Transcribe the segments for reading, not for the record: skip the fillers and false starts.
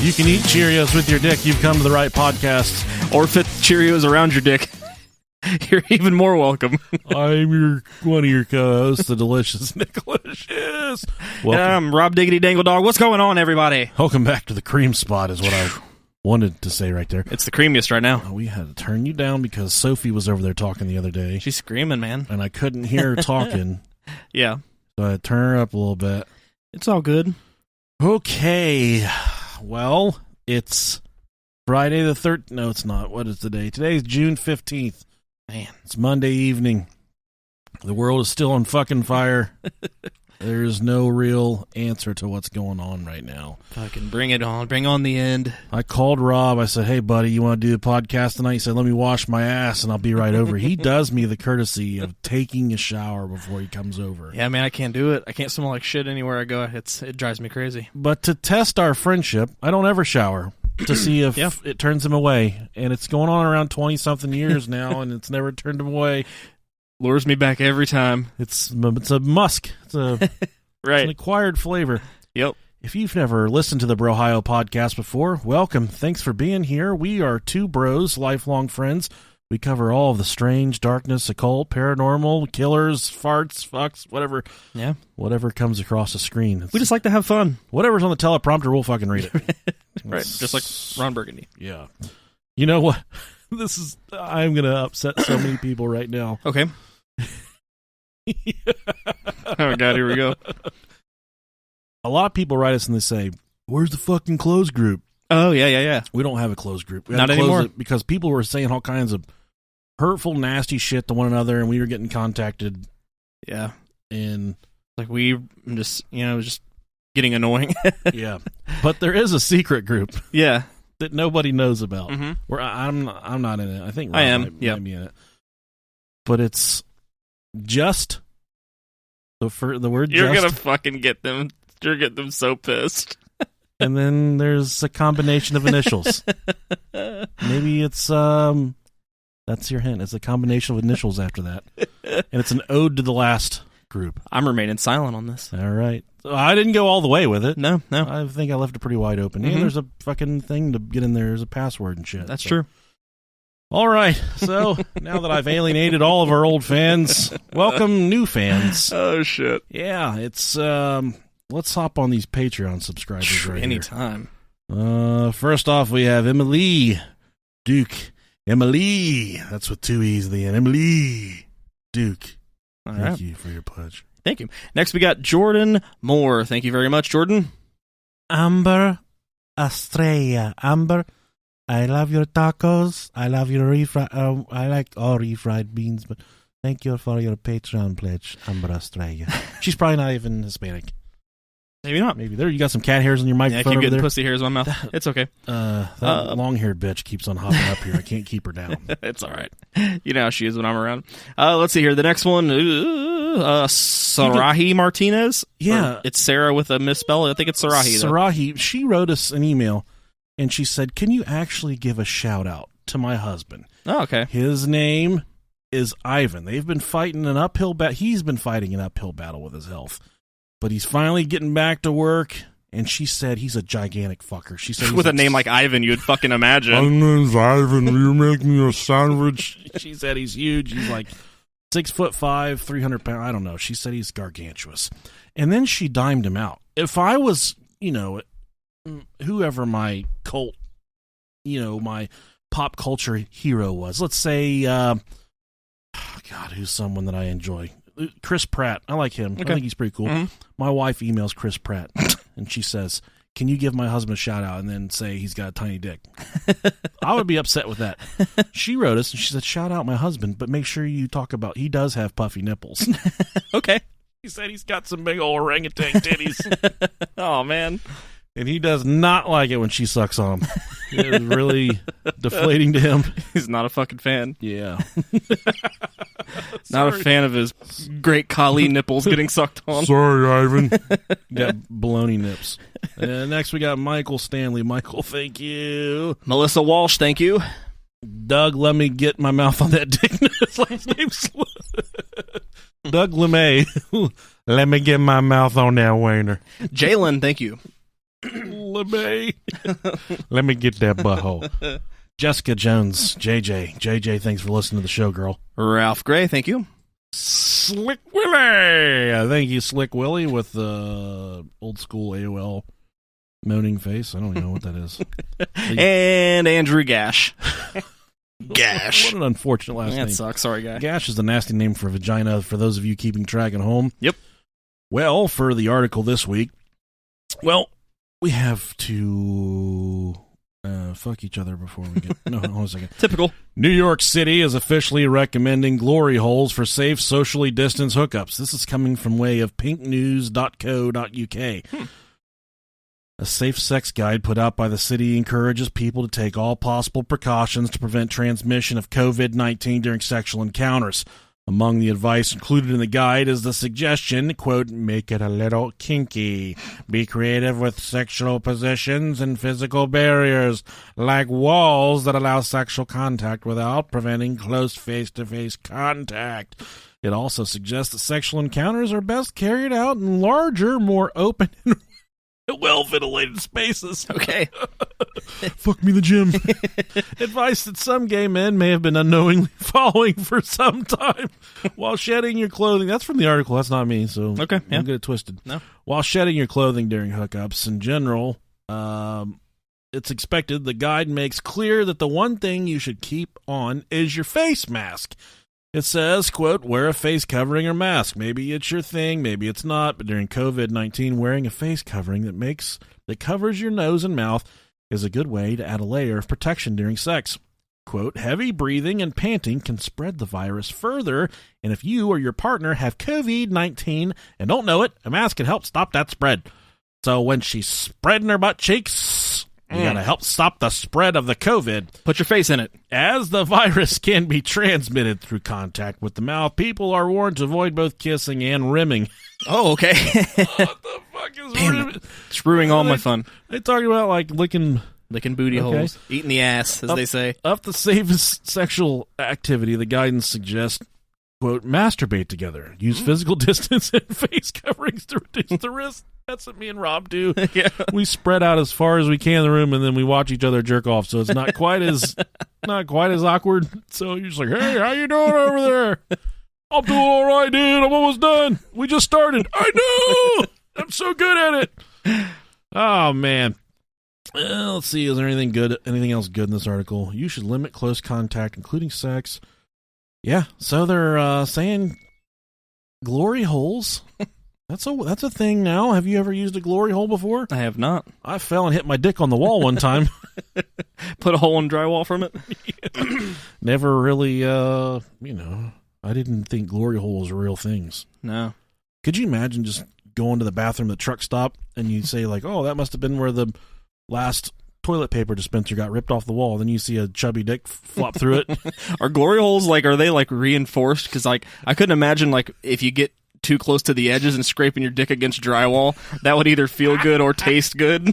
you can eat Cheerios with your dick, you've come to the right podcast. Or fit Cheerios around your dick. You're even more welcome. I'm one of your co-hosts, the delicious Nickalicious. I'm Rob Diggity Dangle Dog. What's going on, everybody? Welcome back to the cream spot is what I wanted to say right there. It's the creamiest right now. We had to turn you down because Sophie was over there talking the other day. She's screaming, man. And I couldn't hear her talking. Yeah. So I had to turn her up a little bit. It's all good. Okay. Well, it's Friday the 3rd. No, it's not. What is today? Today's June 15th. Man, it's Monday evening. The world is still on fucking fire. There's no real answer to what's going on right now. Fucking bring it on. Bring on the end. I called Rob. I said, hey, buddy, you want to do the podcast tonight? He said, let me wash my ass and I'll be right over. He does me the courtesy of taking a shower before he comes over. Yeah, man, I can't do it. I can't smell like shit anywhere I go. It drives me crazy. But to test our friendship, I don't ever shower to see if it turns him away. And it's going on around 20-something years now, and it's never turned him away. Lures me back every time. It's a musk. It's right. It's an acquired flavor. Yep. If you've never listened to the Brohio podcast before, welcome. Thanks for being here. We are two bros, lifelong friends. We cover all of the strange, darkness, occult, paranormal, killers, farts, fucks, whatever. Yeah. Whatever comes across the screen. We just like to have fun. Whatever's on the teleprompter, we'll fucking read it. Right. Just like Ron Burgundy. Yeah. You know what? I'm going to upset so many people right now. Okay. Oh, God, here we go. A lot of people write us and they say, where's the fucking closed group? Oh, yeah. We don't have a closed group. We Not anymore. Because people were saying all kinds of hurtful, nasty shit to one another, and we were getting contacted. Yeah. And like just getting annoying. Yeah. But there is a secret group. Yeah. That nobody knows about. Mm-hmm. Where I'm not in it. I think Rob I am. might be in it. But it's just the word. You're just, gonna fucking get them. You're getting them so pissed. And then there's a combination of initials. Maybe it's that's your hint. It's a combination of initials after that, and it's an ode to the last group. I'm remaining silent on this. All right. So I didn't go all the way with it. No. I think I left it pretty wide open. Mm-hmm. And there's a fucking thing to get in there. There's a password and shit. That's true. All right. So now that I've alienated all of our old fans, welcome new fans. Oh, shit. Yeah, it's let's hop on these Patreon subscribers right anytime. Here. First off, we have Emily Duke. Emily. That's with two E's at the end. Emily Duke. Thank you for your pledge. Thank you. Next, we got Jordan Moore. Thank you very much, Jordan. Amber Estrella. Amber, I love your tacos. I love your refried. I like all refried beans, but thank you for your Patreon pledge, Amber Estrella. She's probably not even Hispanic. Maybe not. Maybe there. You got some cat hairs on your microphone. Yeah, I keep over getting there. pussy hairs on my mouth. It's okay. That long-haired bitch keeps on hopping up here. I can't keep her down. It's all right. You know how she is when I'm around. Let's see here. The next one, Sarahi Martinez. Yeah. It's Sarah with a misspell. I think it's Sarahi. Sarahi. She wrote us an email, and she said, can you actually give a shout-out to my husband? Oh, okay. His name is Ivan. They've been fighting an uphill battle. He's been fighting an uphill battle with his health. But he's finally getting back to work, and she said he's a gigantic fucker. She said with a name like Ivan, you'd fucking imagine. My name's Ivan. Will you make me a sandwich? She said he's huge. He's like 6'5", 300 pounds. I don't know. She said he's gargantuous. And then she dimed him out. If I was, whoever my cult, my pop culture hero was, let's say, God, who's someone that I enjoy? Chris Pratt. I like him. Okay. I think he's pretty cool. Mm-hmm. My wife emails Chris Pratt, and she says, can you give my husband a shout-out and then say he's got a tiny dick? I would be upset with that. She wrote us, and she said, shout out my husband, but make sure you talk about he does have puffy nipples. Okay. He said he's got some big old orangutan titties. Oh, man. And he does not like it when she sucks on him. It is really deflating to him. He's not a fucking fan. Yeah. Not a fan of his great Kali nipples getting sucked on. Sorry, Ivan. Got baloney nips. And next we got Michael Stanley. Michael, thank you. Melissa Walsh, thank you. Doug, let me get my mouth on that dick. His last name's Doug LeMay. Let me get my mouth on that wiener. Jalen, thank you. Let me get that butthole. Jessica Jones, JJ, thanks for listening to the show, girl. Ralph Gray, thank you. Slick Willie, thank you, Slick Willie, with the old school AOL moaning face. I don't even know what that is. And Andrew Gash. Gash. What an unfortunate last name. That sucks. Sorry, guy. Gash is a nasty name for vagina, for those of you keeping track at home. Yep. Well, for the article this week, we have to fuck each other before we get... No, hold on a second. Typical. New York City is officially recommending glory holes for safe, socially distanced hookups. This is coming from way of pinknews.co.uk. A safe sex guide put out by the city encourages people to take all possible precautions to prevent transmission of COVID-19 during sexual encounters. Among the advice included in the guide is the suggestion, quote, make it a little kinky. Be creative with sexual positions and physical barriers, like walls that allow sexual contact without preventing close face-to-face contact. It also suggests that sexual encounters are best carried out in larger, more open and well-ventilated spaces. Okay. Fuck me the gym. Advice that some gay men may have been unknowingly following for some time while shedding your clothing. That's from the article. That's not me, so okay, yeah. Don't get it twisted. No. While shedding your clothing during hookups in general, it's expected the guide makes clear that the one thing you should keep on is your face mask. It says, quote, wear a face covering or mask. Maybe it's your thing, maybe it's not, but during COVID-19, wearing a face covering that covers your nose and mouth is a good way to add a layer of protection during sex. Quote, heavy breathing and panting can spread the virus further, and if you or your partner have COVID-19 and don't know it, a mask can help stop that spread. So when she's spreading her butt cheeks, you gotta help stop the spread of the COVID. Put your face in it. As the virus can be transmitted through contact with the mouth, people are warned to avoid both kissing and rimming. Oh, okay. What the fuck is rimming? It's ruining all my fun. They talking about like licking booty holes, eating the ass, as they say. Up the safest sexual activity, the guidance suggests, quote, masturbate together. Use physical distance and face coverings to reduce the risk. That's what me and Rob do. Yeah. We spread out as far as we can in the room, and then we watch each other jerk off. So it's not quite as awkward. So you're just like, hey, how you doing over there? I'm doing all right, dude. I'm almost done. We just started. I know. I'm so good at it. Oh man. Let's see. Is there anything else good in this article? You should limit close contact, including sex. Yeah. So they're saying glory holes. That's a thing now. Have you ever used a glory hole before? I have not. I fell and hit my dick on the wall one time. Put a hole in drywall from it? Never really, I didn't think glory holes were real things. No. Could you imagine just going to the bathroom at the truck stop and you say like, oh, that must have been where the last toilet paper dispenser got ripped off the wall. Then you see a chubby dick flop through it. Are glory holes, are they reinforced? Because I couldn't imagine if you get too close to the edges and scraping your dick against drywall, that would either feel good or taste good.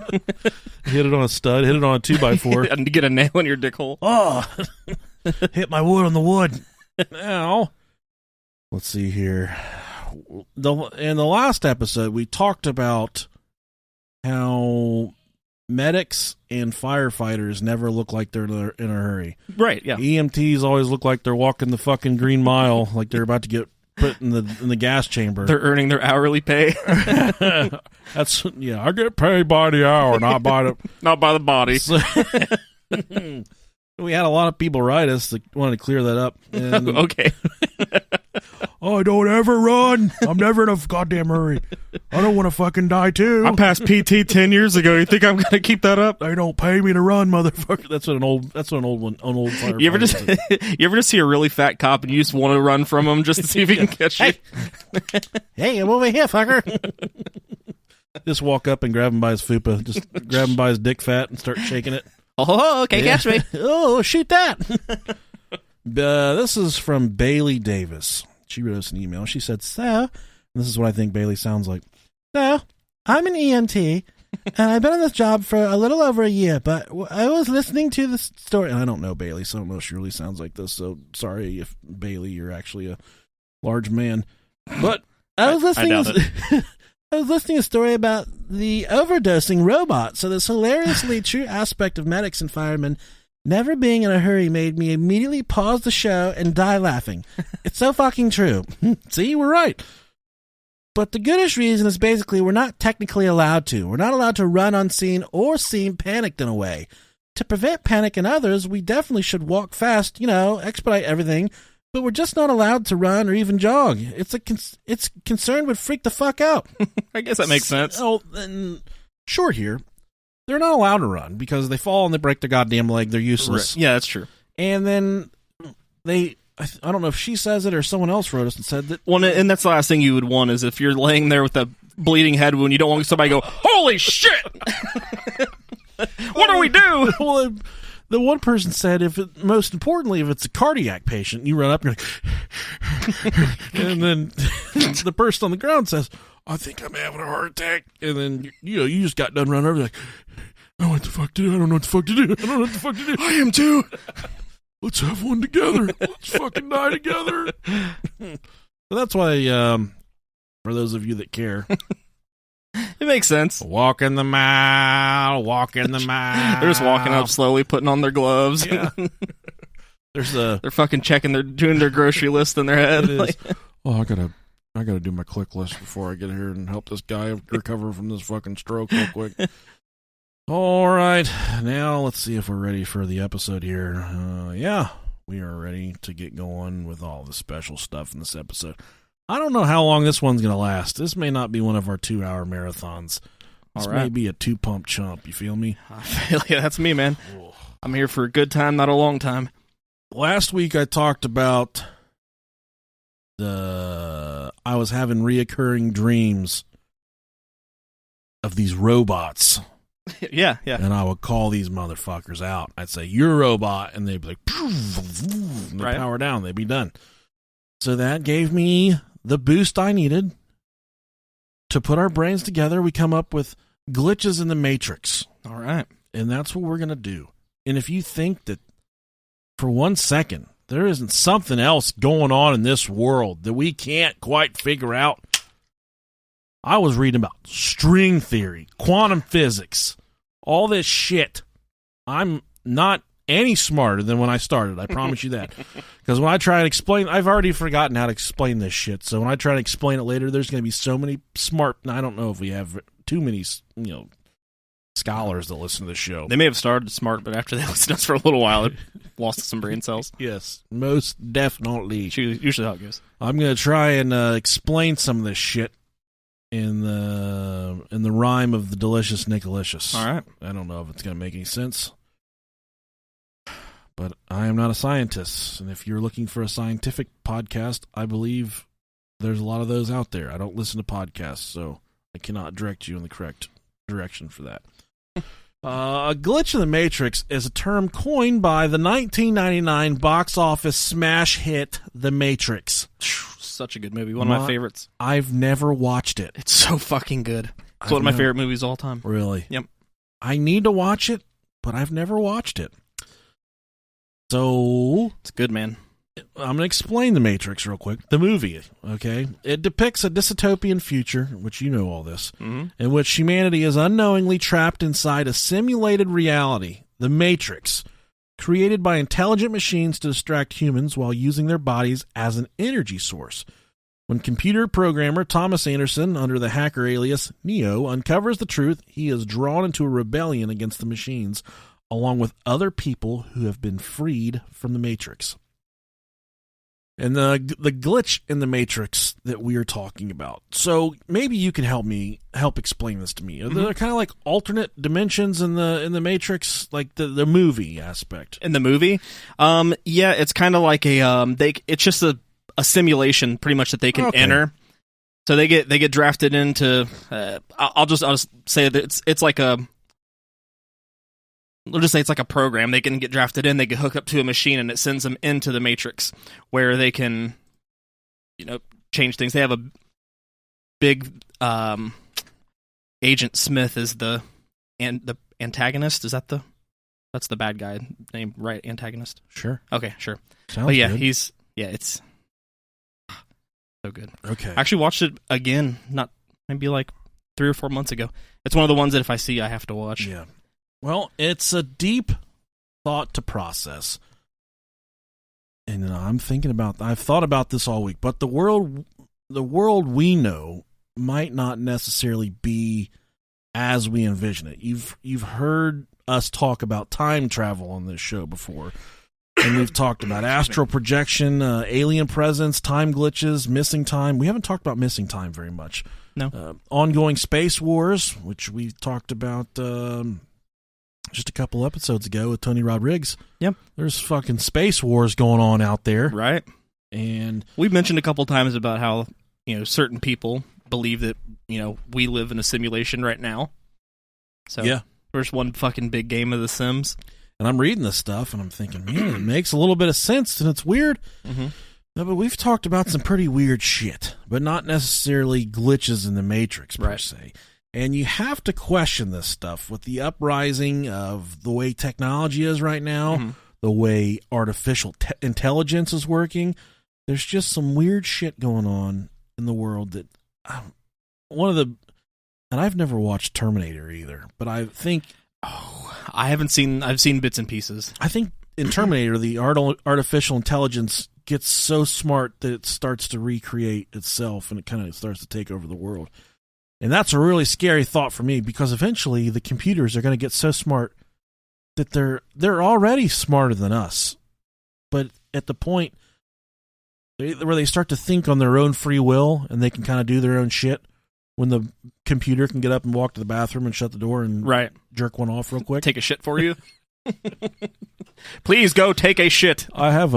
Hit it on a stud, hit it on a 2x4. And get a nail in your dick hole. Oh, hit my wood on the wood. Now, let's see here. In the last episode, we talked about how medics and firefighters never look like they're in a hurry. Right, yeah. EMTs always look like they're walking the fucking green mile, like they're about to get put in the gas chamber. They're earning their hourly pay. I get paid by the hour, not by the body. So, we had a lot of people write us that wanted to clear that up. And, okay. Oh, I don't ever run. I'm never in a goddamn hurry. I don't want to fucking die too. I passed PT 10 years ago. You think I'm going to keep that up? They don't pay me to run, motherfucker. That's what an old firefighter. You ever just see a really fat cop and you just want to run from him just to see if he can catch you? Hey, I'm over here, fucker. Just walk up and grab him by his fupa. Just grab him by his dick fat and start shaking it. Oh, okay, catch me. Oh, shoot that. This is from Bailey Davis. She wrote us an email. She said, so, this is what I think Bailey sounds like. So, I'm an EMT, and I've been on this job for a little over a year, but I was listening to the story, and I don't know Bailey, so I don't know if she really sounds like this, so sorry if, Bailey, you're actually a large man. But I was listening to a story about the overdosing robot. So this hilariously true aspect of medics and firemen never being in a hurry made me immediately pause the show and die laughing. It's so fucking true. See, we're right. But the goodish reason is basically we're not technically allowed to. We're not allowed to run unseen or seem panicked in a way. To prevent panic in others, we definitely should walk fast, expedite everything, but we're just not allowed to run or even jog. It's concerned would freak the fuck out. I guess that makes sense. Oh, sure here. They're not allowed to run because they fall and they break their goddamn leg. They're useless. Right. Yeah, that's true. And then I don't know if she says it or someone else wrote us and said that. Well, and that's the last thing you would want is if you're laying there with a bleeding head wound, you don't want somebody to go, holy shit! What do we do? Well, the one person said, most importantly, if it's a cardiac patient, you run up and you're like, and then the person on the ground says, I think I'm having a heart attack. And then, you just got done running over, like, I don't know what the fuck to do. I don't know what the fuck to do. I don't know what the fuck to do. I am too. Let's have one together. Let's fucking die together. So that's why, for those of you that care, it makes sense. Walk in the mile. They're just walking up slowly, putting on their gloves. Yeah. They're fucking doing their grocery list in their head. Like, I gotta do my click list before I get here and help this guy recover from this fucking stroke real quick. All right, now let's see if we're ready for the episode here. Yeah, we are ready to get going with all the special stuff in this episode. I don't know how long this one's going to last. This may not be one of our 2-hour marathons. This may be a 2-pump chump. You feel me? I feel like that's me, man. I'm here for a good time, not a long time. Last week I talked about I was having reoccurring dreams of these robots. Yeah. And I would call these motherfuckers out. I'd say, you're a robot. And they'd be like, and they'd power down. They'd be done. So that gave me the boost I needed to put our brains together. We come up with glitches in the matrix. All right. And that's what we're going to do. And if you think that for 1 second, there isn't something else going on in this world that we can't quite figure out, I was reading about string theory, quantum physics, all this shit. I'm not any smarter than when I started. I promise you that. Because when I try and explain, I've already forgotten how to explain this shit. So when I try to explain it later, there's going to be so many smart. I don't know if we have too many, scholars that listen to the show. They may have started smart, but after they listened to us for a little while, it lost some brain cells. Yes, most definitely. Usually how it goes. I'm going to try and explain some of this shit in the rhyme of the delicious Nicolicious. All right. I don't know if it's going to make any sense, but I am not a scientist, and if you're looking for a scientific podcast, I believe there's a lot of those out there. I don't listen to podcasts, so I cannot direct you in the correct direction for that. A glitch in the Matrix is a term coined by the 1999 box office smash hit The Matrix. Such a good movie. One of my favorites. I've never watched it. It's so fucking good. It's one of my favorite movies of all time. Really? Yep. I need to watch it, but I've never watched it. So it's good, man. I'm going to explain The Matrix real quick. The movie, okay? It depicts a dystopian future, which you know all this, in which humanity is unknowingly trapped inside a simulated reality, The Matrix, created by intelligent machines to distract humans while using their bodies as an energy source. When computer programmer Thomas Anderson, under the hacker alias Neo, uncovers the truth, he is drawn into a rebellion against the machines, along with other people who have been freed from the Matrix. And the glitch in the Matrix that we are talking about. So maybe you can help explain this to me. Are there kind of like alternate dimensions in the Matrix, like the movie aspect? In the movie, yeah, it's kind of like it's just a simulation, pretty much, that they can enter. So they get drafted into. I'll just say that it's like a. We'll just say it's like a program. They can get drafted in, they can hook up to a machine, and it sends them into the Matrix, where they can, change things. They have a big Agent Smith is the antagonist. That's the bad guy name, right? Antagonist. Sure. Okay, sure. Sounds but yeah, good. it's so good. Okay. I actually watched it again, maybe like 3 or 4 months ago. It's one of the ones that if I see, I have to watch. Yeah. Well, it's a deep thought to process. And I've thought about this all week, but the world we know might not necessarily be as we envision it. You've heard us talk about time travel on this show before. And we've talked about astral projection, alien presence, time glitches, missing time. We haven't talked about missing time very much. No. Ongoing space wars, which we talked about just a couple episodes ago with Tony Rodriguez. Yep. There's fucking space wars going on out there. Right. And we've mentioned a couple times about how, certain people believe that, we live in a simulation right now. So yeah. There's one fucking big game of The Sims. And I'm reading this stuff, and I'm thinking, man, it makes a little bit of sense, and it's weird. Mm-hmm. No, but we've talked about some pretty weird shit, but not necessarily glitches in the Matrix, per se. And you have to question this stuff with the uprising of the way technology is right now, the way artificial intelligence is working. There's just some weird shit going on in the world that and I've never watched Terminator either, but I think... I've seen bits and pieces. I think in Terminator, the artificial intelligence gets so smart that it starts to recreate itself, and it kind of starts to take over the world. And that's a really scary thought for me, because eventually the computers are going to get so smart that they're already smarter than us. But at the point where they start to think on their own free will, and they can kind of do their own shit, when the computer can get up and walk to the bathroom and shut the door and jerk one off real quick. Take a shit for you? Please go take a shit. I have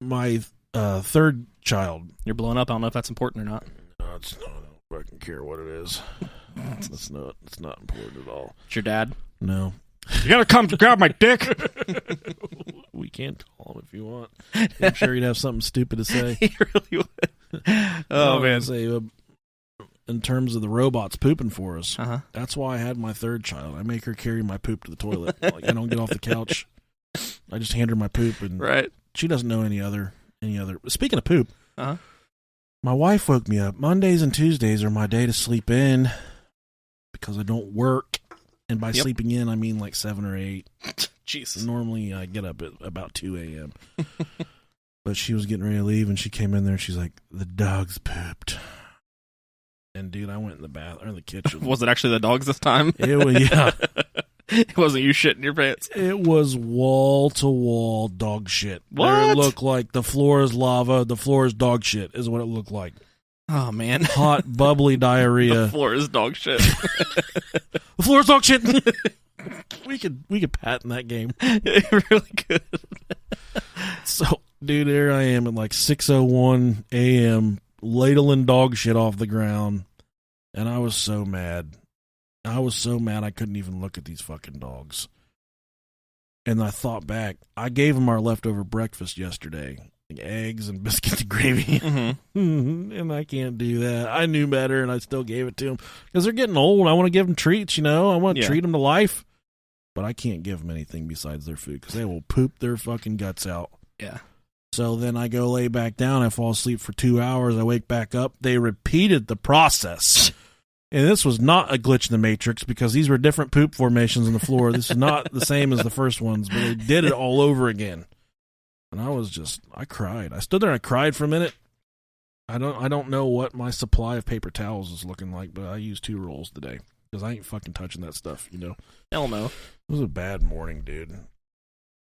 my third child. You're blowing up. I don't know if that's important or not. No, it's not. I don't fucking care what it is. It's not important at all. It's your dad? No. You gotta come to grab my dick. We can't call him if you want. I'm sure he'd have something stupid to say. He really would. Oh, man. Say, in terms of the robots pooping for us, that's why I had my third child. I make her carry my poop to the toilet. Like, I don't get off the couch. I just hand her my poop, and she doesn't know any other. Speaking of poop, my wife woke me up. Mondays and Tuesdays are my day to sleep in because I don't work. And by sleeping in, I mean like 7 or 8. Jesus. Normally, I get up at about 2 a.m. But she was getting ready to leave, and she came in there, and she's like, "The dog's pooped." And dude, I went in the bathroom, in the kitchen. Was it actually the dogs this time? It was, yeah. It wasn't you shitting your pants. It was wall to wall dog shit. What? It looked like the floor is lava, the floor is dog shit, is what it looked like. Oh man, hot, bubbly diarrhea. The floor is dog shit. The floor is dog shit. We could patent that game. It really could. So, dude, there I am at like 6:01 a.m. ladling dog shit off the ground, and I was so mad. I couldn't even look at these fucking dogs. And I thought back, I gave them our leftover breakfast yesterday, like eggs and biscuits and gravy, and I can't do that. I knew better, and I still gave it to them because they're getting old. I want to give them treats, I want to treat them to life, but I can't give them anything besides their food because they will poop their fucking guts out. Yeah. So then I go lay back down. I fall asleep for 2 hours. I wake back up. They repeated the process. And this was not a glitch in the Matrix because these were different poop formations on the floor. This is not the same as the first ones, but they did it all over again. And I cried. I stood there and I cried for a minute. I don't know what my supply of paper towels is looking like, but I used 2 rolls today because I ain't fucking touching that stuff, Hell no. It was a bad morning, dude.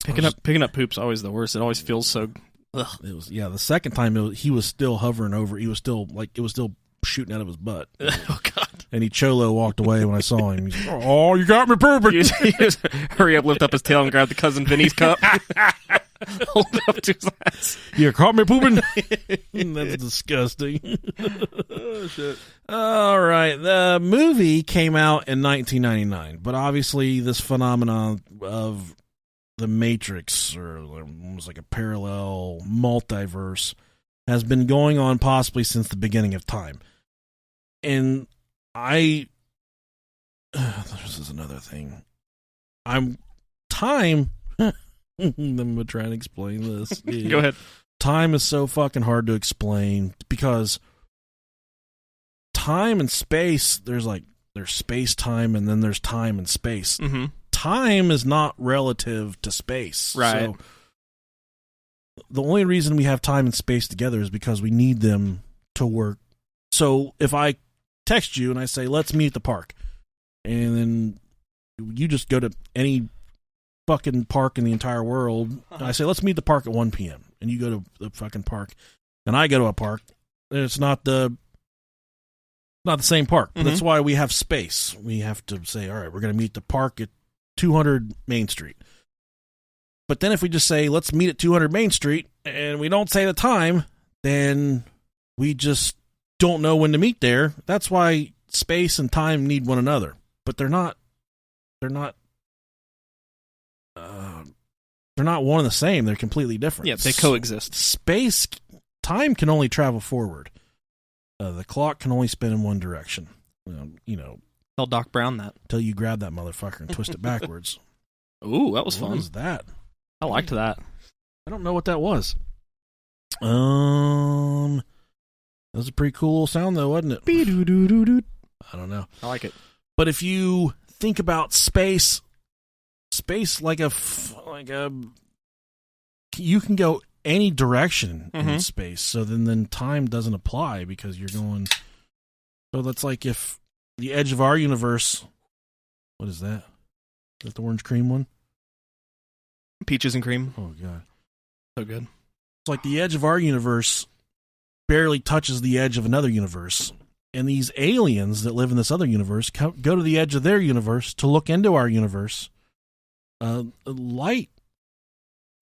Picking up poop's always the worst. It always feels so... Ugh. It was, the second time he was still hovering over. He was still it was still shooting out of his butt. Oh God! And he cholo walked away when I saw him. He's like, "Oh, you got me pooping!" You just hurry up, lift up his tail, and grab the cousin Vinny's cup. Hold it up to his ass. You caught me pooping. That's disgusting. Oh shit! All right, the movie came out in 1999, but obviously this phenomenon of the Matrix, or almost like a parallel multiverse, has been going on possibly since the beginning of time. And this is another thing. I'm going to try and explain this. Go ahead. Time is so fucking hard to explain because time and space, there's space time, and then there's time and space. Mm-hmm. Time is not relative to space. Right. So the only reason we have time and space together is because we need them to work. So if I text you and I say, let's meet at the park, and then you just go to any fucking park in the entire world, and I say, let's meet at the park at 1 p.m., and you go to the fucking park, and I go to a park, it's not the same park. Mm-hmm. That's why we have space. We have to say, all right, we're going to meet the park at 200 Main Street. But then if we just say, let's meet at 200 Main Street, and we don't say the time, then we just don't know when to meet there. That's why space and time need one another. But they're not one and the same. They're completely different. Yeah, they coexist. Time can only travel forward. The clock can only spin in one direction. Tell Doc Brown that. Until you grab that motherfucker and twist it backwards. Ooh, that was fun. What was that? I liked that. I don't know what that was. That was a pretty cool sound, though, wasn't it? I don't know. I like it. But if you think about space like a you can go any direction in space. So then time doesn't apply because you're going. So that's like if the edge of our universe. What is that? Is that the orange cream one? Peaches and cream. Oh, God. So good. It's like the edge of our universe barely touches the edge of another universe. And these aliens that live in this other universe go to the edge of their universe to look into our universe. Light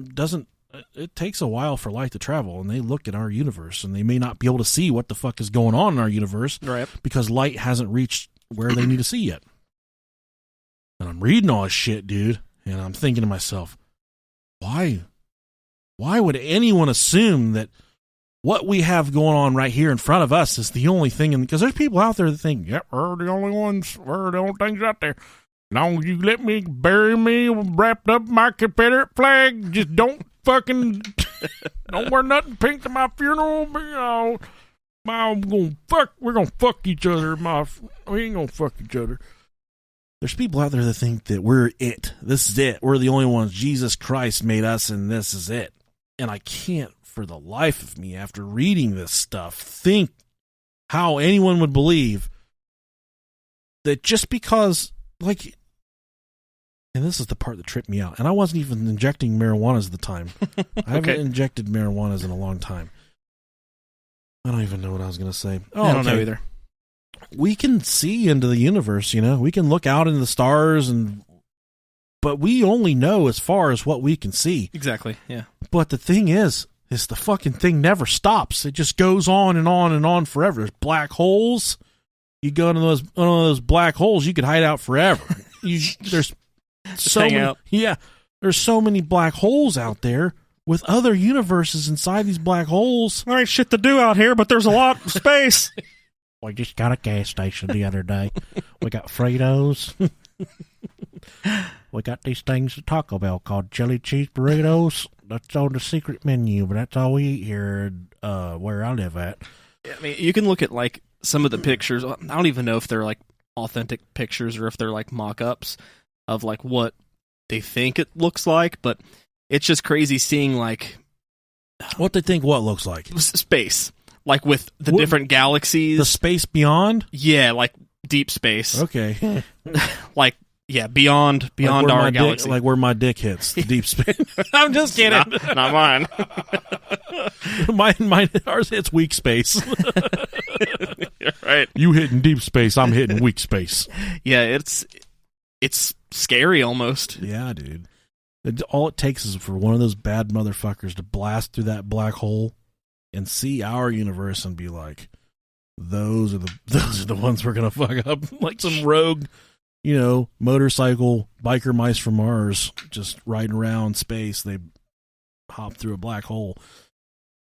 doesn't... It takes a while for light to travel, and they look at our universe, and they may not be able to see what the fuck is going on in our universe because light hasn't reached where they need to see yet. And I'm reading all this shit, dude, and I'm thinking to myself, why would anyone assume that what we have going on right here in front of us is the only thing? Because there's people out there that think, yep, we're the only ones, we're the only things out there. Long as you let me bury me wrapped up in my Confederate flag, just don't fucking don't wear nothing pink to my funeral. We're gonna fuck each other. We ain't gonna fuck each other. There's people out there that think that we're it. This is it. We're the only ones. Jesus Christ made us, and this is it. And I can't, for the life of me, after reading this stuff, think how anyone would believe that just because, like, and this is the part that tripped me out, and I wasn't even injecting marijuanas at the time. I haven't injected marijuanas in a long time. I don't even know what I was going to say. I don't know either. We can see into the universe, we can look out into the stars, but we only know as far as what we can see. Exactly, yeah. But the thing is the fucking thing never stops. It just goes on and on and on forever. There's black holes. You go into one of those black holes, you could hide out forever. There's so many, out. Yeah, there's so many black holes out there with other universes inside these black holes. There ain't shit to do out here, but there's a lot of space. We just got a gas station the other day. We got Fritos. We got these things at Taco Bell called chili cheese burritos. That's on the secret menu, but that's all we eat here where I live at. Yeah, I mean, you can look at like some of the pictures. I don't even know if they're like authentic pictures or if they're like mock-ups of like what they think it looks like, but it's just crazy seeing like what they think what looks like. Space. Like with the different galaxies. The space beyond? Yeah, like deep space. Okay. Like, yeah, beyond our galaxy. Like where my dick hits, the deep space. I'm just kidding. Not mine. Ours hits weak space. You're right. You hitting deep space, I'm hitting weak space. Yeah, it's scary almost. Yeah, dude. All it takes is for one of those bad motherfuckers to blast through that black hole and see our universe and be like, those are the ones we're gonna fuck up. Like some rogue, motorcycle biker mice from Mars just riding around space. They hop through a black hole,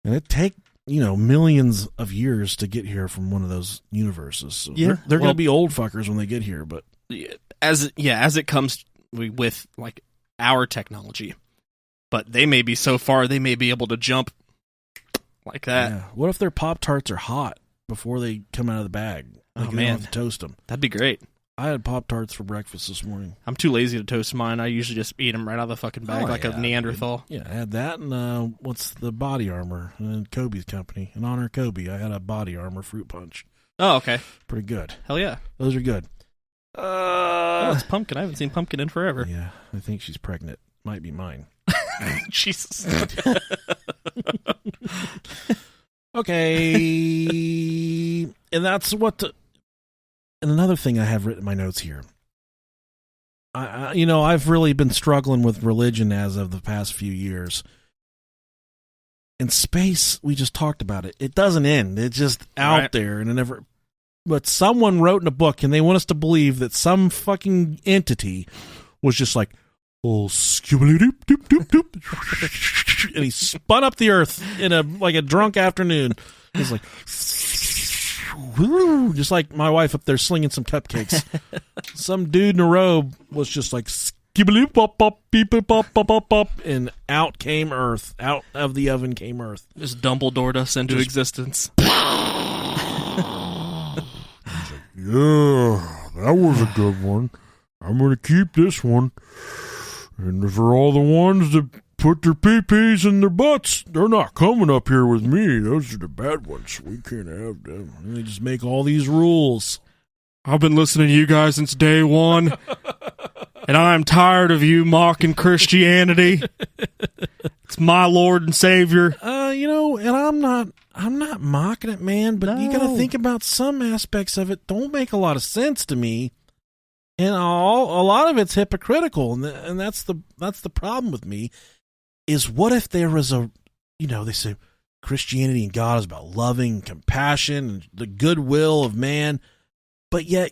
and it take millions of years to get here from one of those universes. So yeah, they're gonna be old fuckers when they get here. But as it comes with like our technology, but they may be so far they may be able to jump like that. Yeah. What if their Pop-Tarts are hot before they come out of the bag? Like, oh, you man. don't have to toast them. That'd be great. I had Pop-Tarts for breakfast this morning. I'm too lazy to toast mine. I usually just eat them right out of the fucking bag like a Neanderthal. Yeah, I had that and what's the Body Armor and Kobe's company. In honor of Kobe, I had a Body Armor fruit punch. Oh, okay. Pretty good. Hell yeah. Those are good. Oh, it's Pumpkin. I haven't seen Pumpkin in forever. Yeah, I think she's pregnant. Might be mine. Jesus. Okay. And that's what and another thing I have written in my notes here. I've really been struggling with religion as of the past few years. In space, we just talked about it. It doesn't end. It's just out there and it never. But someone wrote in a book, and they want us to believe that some fucking entity was just like, oh, skibble-doop, doop, doop, doop, and he spun up the Earth in a drunk afternoon. He's like, just like my wife up there slinging some cupcakes. Some dude in a robe was just like, skibble-doop, pop, pop, beep, pop, pop, pop, pop, and out came Earth. Out of the oven came Earth. Just Dumbledored us into existence. Yeah, that was a good one. I'm going to keep this one. And for all the ones that put their pee-pees in their butts, they're not coming up here with me. Those are the bad ones. We can't have them. And they just make all these rules. I've been listening to you guys since day one, and I'm tired of you mocking Christianity. It's my Lord and Savior. And I'm not mocking it, man, but you got to think about some aspects of it don't make a lot of sense to me. And a lot of it's hypocritical, and that's the problem with me, is what if there was they say Christianity and God is about loving, compassion, and the goodwill of man, but yet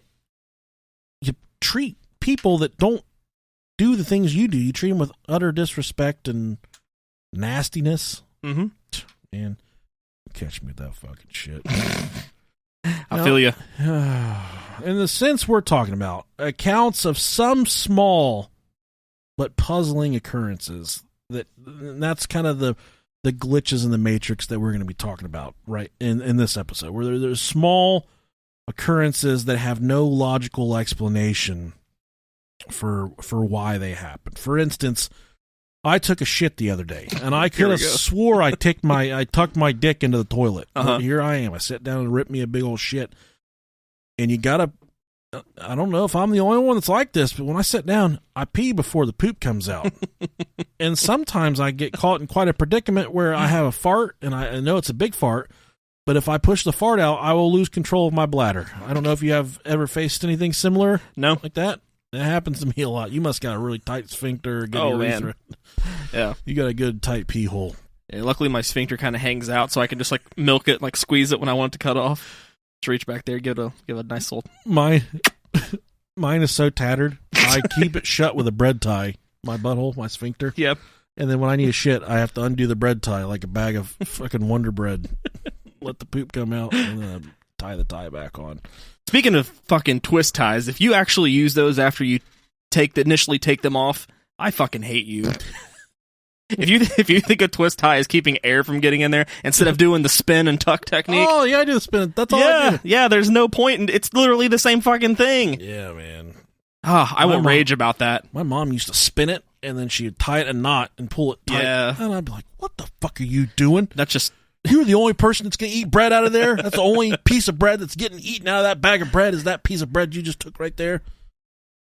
you treat people that don't do the things you do, you treat them with utter disrespect and nastiness. Mm-hmm. Man, catch me with that fucking shit. I feel you. In the sense we're talking about, accounts of some small but puzzling occurrences. That's kind of the glitches in the matrix that we're going to be talking about right in this episode, where there's small occurrences that have no logical explanation for why they happen. For instance, I took a shit the other day, and I could have swore I tucked my dick into the toilet. Here I am. I sat down and ripped me a big old shit. And you gotta, I don't know if I'm the only one that's like this, but when I sit down, I pee before the poop comes out. And sometimes I get caught in quite a predicament where I have a fart, and I know it's a big fart, but if I push the fart out, I will lose control of my bladder. I don't know if you have ever faced anything similar like that. It happens to me a lot. You must got a really tight sphincter. Man. Yeah. You got a good tight pee hole. Yeah, luckily my sphincter kind of hangs out, so I can just milk it, squeeze it when I want it to cut off. Just reach back there, give a nice little. Mine is so tattered. I keep it shut with a bread tie. My butthole, my sphincter. Yep. And then when I need a shit, I have to undo the bread tie like a bag of fucking Wonder Bread. Let the poop come out and then tie the tie back on. Speaking of fucking twist ties, if you actually use those after you initially take them off, I fucking hate you. If you think a twist tie is keeping air from getting in there instead of doing the spin and tuck technique. Oh yeah, I do the spin. That's all I do. Yeah, there's no point. It's literally the same fucking thing. Yeah, man. I will rage about that. My mom used to spin it and then she'd tie it a knot and pull it tight. Yeah. And I'd be like, "What the fuck are you doing?" That's just. You're the only person that's going to eat bread out of there? That's the only piece of bread that's getting eaten out of that bag of bread is that piece of bread you just took right there?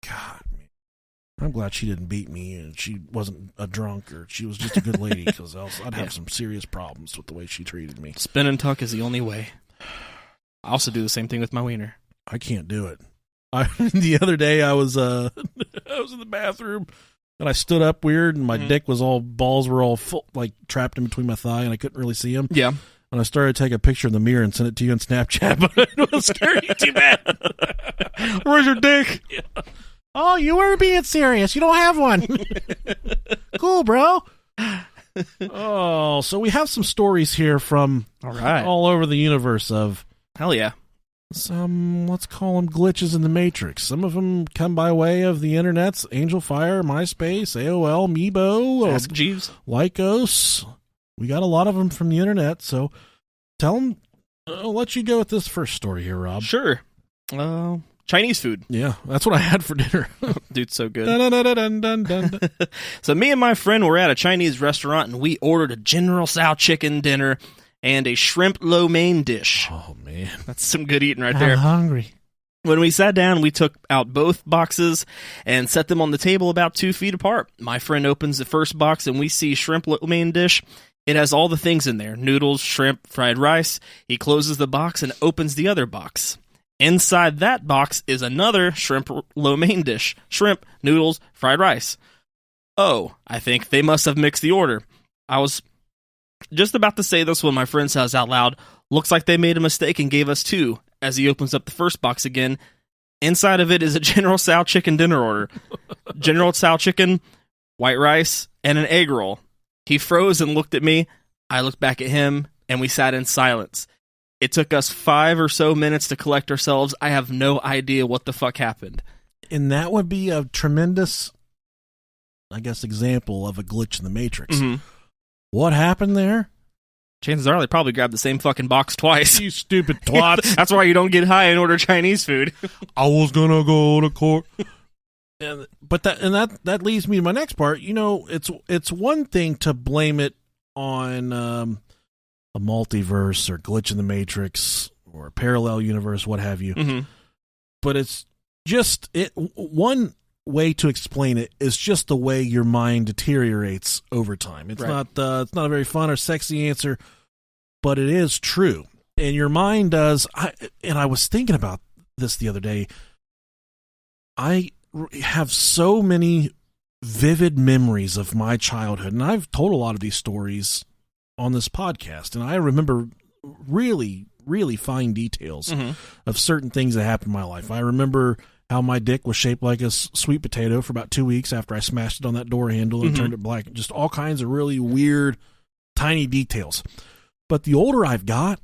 God, man. I'm glad she didn't beat me and she wasn't a drunk or she was just a good lady because else I'd have some serious problems with the way she treated me. Spin and tuck is the only way. I also do the same thing with my wiener. I can't do it. The other day I was I was in the bathroom. And I stood up weird, and my balls were all full, trapped in between my thigh, and I couldn't really see them. Yeah. And I started to take a picture in the mirror and send it to you on Snapchat, but it was scaring you too bad. Where's your dick? Yeah. Oh, you were being serious. You don't have one. Cool, bro. Oh, so we have some stories here from all over the universe of... Hell yeah. Some, let's call them glitches in the Matrix. Some of them come by way of the internet's Angel Fire, MySpace, AOL, Meebo, Ask Jeeves, Lycos. We got a lot of them from the internet, so tell them. I'll let you go with this first story here, Rob. Sure. Chinese food. Yeah, that's what I had for dinner. Dude, so good. Dun, dun, dun, dun, dun, dun. So me and my friend were at a Chinese restaurant, and we ordered a General Tso chicken dinner and a shrimp lo mein dish. Oh, man. That's some good eating right I'm there. hungry. When we sat down, we took out both boxes and set them on the table about 2 feet apart. My friend opens the first box, and we see shrimp lo mein dish. It has all the things in there: noodles, shrimp, fried rice. He closes the box and opens the other box. Inside that box is another shrimp lo mein dish: shrimp, noodles, fried rice. Oh, I think they must have mixed the order. I was just about to say this when my friend says out loud, "Looks like they made a mistake and gave us 2." As he opens up the first box again, inside of it is a General Tso chicken dinner order. General Tso chicken, white rice, and an egg roll. He froze and looked at me. I looked back at him, and we sat in silence. It took us 5 or so minutes to collect ourselves. I have no idea what the fuck happened. And that would be a tremendous, I guess, example of a glitch in the Matrix. Mm-hmm. What happened there? Chances are they probably grabbed the same fucking box twice. You stupid twats. That's why you don't get high and order Chinese food. I was gonna go to court. But that leads me to my next part. You know, it's one thing to blame it on a multiverse or glitch in the Matrix or a parallel universe, what have you. Mm-hmm. But it's just one way to explain it is just the way your mind deteriorates over time. It's right. It's not a very fun or sexy answer, but it is true. And your mind does. I was thinking about this the other day. I have so many vivid memories of my childhood, and I've told a lot of these stories on this podcast, and I remember really, really fine details mm-hmm. of certain things that happened in my life. I remember how my dick was shaped like a sweet potato for about 2 weeks after I smashed it on that door handle and mm-hmm. turned it black. Just all kinds of really weird, tiny details. But the older I've got,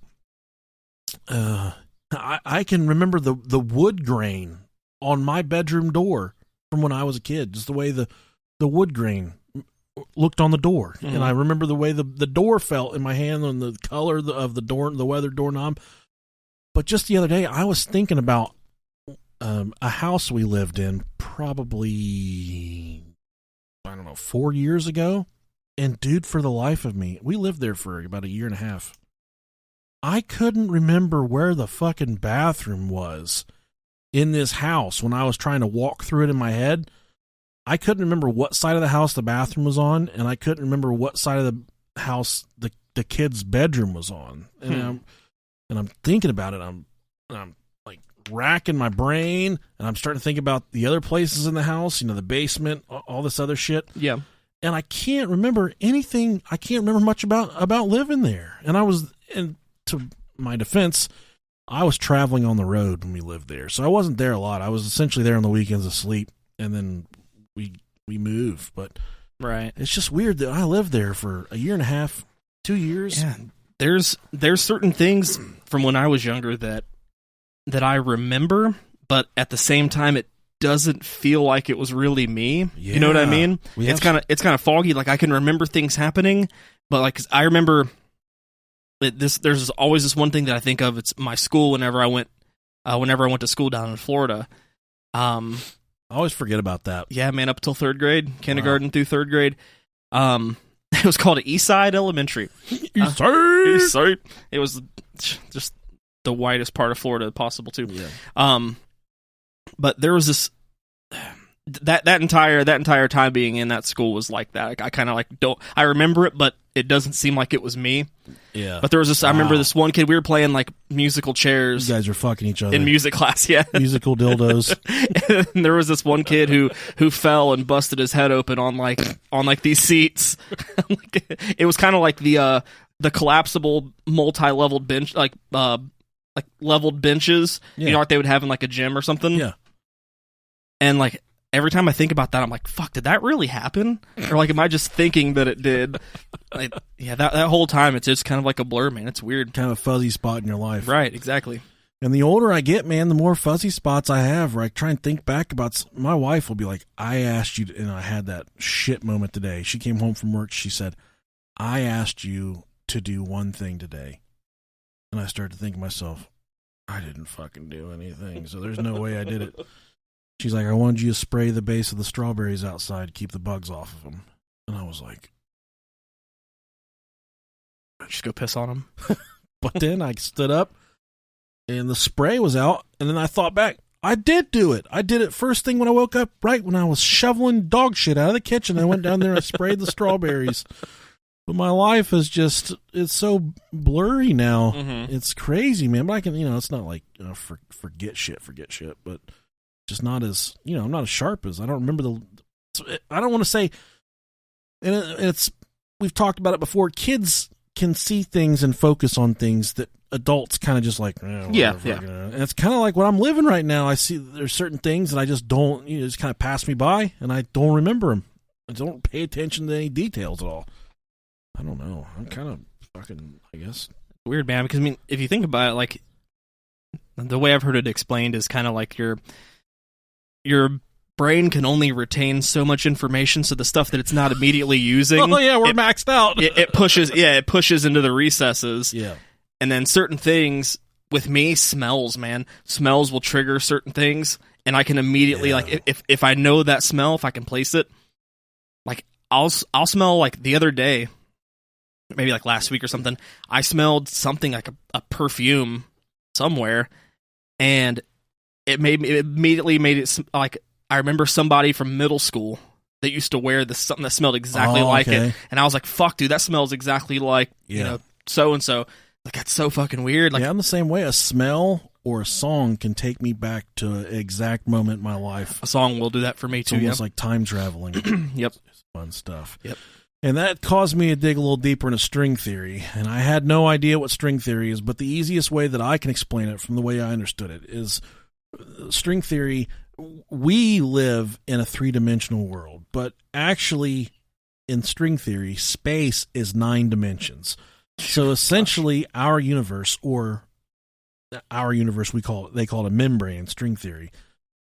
I can remember the wood grain on my bedroom door from when I was a kid, just the way the wood grain looked on the door. Mm-hmm. And I remember the way the door felt in my hand and the color of the door, the weathered doorknob. But just the other day, I was thinking about a house we lived in probably, 4 years ago. And dude, for the life of me, we lived there for about 1.5 years. I couldn't remember where the fucking bathroom was in this house when I was trying to walk through it in my head. I couldn't remember what side of the house the bathroom was on, and I couldn't remember what side of the house the kid's bedroom was on. And I'm thinking about it. I'm like racking my brain, and I'm starting to think about the other places in the house, the basement, all this other shit. Yeah. And I can't remember anything. I can't remember much about living there. And to my defense, I was traveling on the road when we lived there, so I wasn't there a lot. I was essentially there on the weekends asleep, and then we moved. But right, it's just weird that I lived there for 1.5 years, 2 years. Yeah, there's certain things from when I was younger that I remember, but at the same time, it doesn't feel like it was really me. Yeah. You know what I mean? It's kind of foggy. Like I can remember things happening, but like I remember. There's always this one thing that I think of. It's my school. Whenever I went to school down in Florida, I always forget about that. Yeah, man, up until 3rd grade, kindergarten through 3rd grade. It was called Eastside Elementary. Eastside. It was just the whitest part of Florida possible too. Yeah. But there was this that entire time being in that school was like that. I kind of I remember it, but it doesn't seem like it was me. Yeah. But there was this. Wow. I remember this one kid. We were playing like musical chairs. You guys are fucking each other in music class. Yeah. Musical dildos. And there was this one kid who fell and busted his head open on these seats. It was kind of like the collapsible multi-leveled bench, like leveled benches. Yeah. You know, like they would have in like a gym or something. Yeah. And like every time I think about that, I'm like, fuck, did that really happen? Or like, am I just thinking that it did? That whole time, it's just kind of like a blur, man. It's weird. Kind of a fuzzy spot in your life. Right, exactly. And the older I get, man, the more fuzzy spots I have where I try and think back about. My wife will be like, I asked you, and I had that shit moment today. She came home from work. She said, I asked you to do one thing today. And I started to think to myself, I didn't fucking do anything, so there's no way I did it. She's like, I wanted you to spray the base of the strawberries outside to keep the bugs off of them. And I was like, just go piss on them. But then I stood up and the spray was out. And then I thought back, I did do it. I did it first thing when I woke up, right when I was shoveling dog shit out of the kitchen. I went down there and I sprayed the strawberries. But my life is just, it's so blurry now. Mm-hmm. It's crazy, man. But I can, it's not like, forget shit, but just not as, I'm not as sharp as, I don't remember I don't want to say, and it's, we've talked about it before, kids can see things and focus on things that adults kind of just like, yeah. And it's kind of like what I'm living right now. I see there's certain things that I just don't, just kind of pass me by, and I don't remember them. I don't pay attention to any details at all. I don't know. I'm kind of fucking, I guess. Weird, man, because, I mean, if you think about it, like, the way I've heard it explained is kind of like your brain can only retain so much information, so the stuff that it's not immediately using... Oh, yeah, we're maxed out. It pushes into the recesses. Yeah. And then certain things, with me, smells, man. Smells will trigger certain things, and I can immediately, like, if I know that smell, if I can place it, like, I'll smell, like, the other day, maybe like last week or something, I smelled something like a perfume somewhere, and it immediately made it like, I remember somebody from middle school that used to wear something that smelled exactly like it, and I was like, fuck, dude, that smells exactly like, so-and-so. Like, that's so fucking weird. Like, I'm the same way. A smell or a song can take me back to an exact moment in my life. A song will do that for me, too. It's almost like time traveling. Yep. It's fun stuff. Yep. And that caused me to dig a little deeper into string theory. And I had no idea what string theory is, but the easiest way that I can explain it from the way I understood it is string theory, we live in a three-dimensional world, but actually in string theory, space is 9 dimensions. So essentially our universe, they call it a membrane, string theory,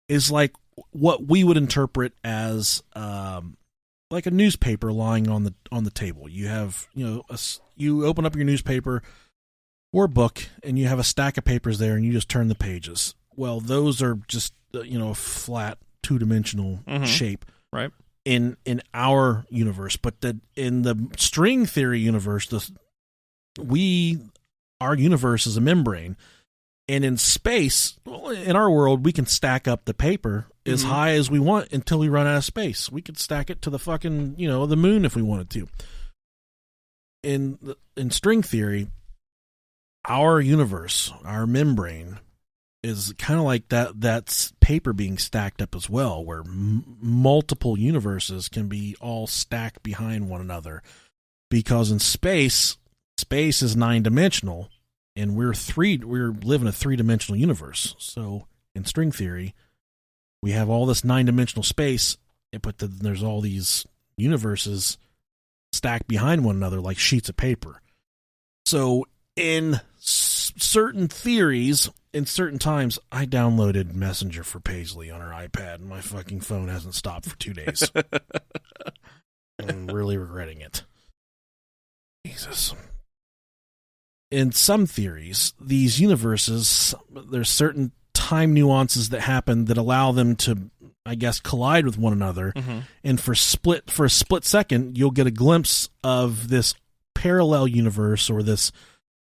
is like what we would interpret as like a newspaper lying on the table. You have, you open up your newspaper or book and you have a stack of papers there and you just turn the pages. Well, those are just, a flat 2-dimensional shape. Right. In our universe, but in the string theory universe, our universe is a membrane, and in space, in our world, we can stack up the paper as high as we want until we run out of space. We could stack it to the fucking, the moon if we wanted to. In string theory, our universe, our membrane, is kind of like that's paper being stacked up as well, where multiple universes can be all stacked behind one another. Because in space is 9-dimensional, and we're living a 3-dimensional universe. So in string theory, we have all this 9-dimensional space, but there's all these universes stacked behind one another like sheets of paper. So in certain theories, in certain times, I downloaded Messenger for Paisley on her iPad, and my fucking phone hasn't stopped for 2 days. I'm really regretting it. Jesus. In some theories, these universes, there's certain time nuances that happen that allow them to, I guess, collide with one another. And for a split second, you'll get a glimpse of this parallel universe or this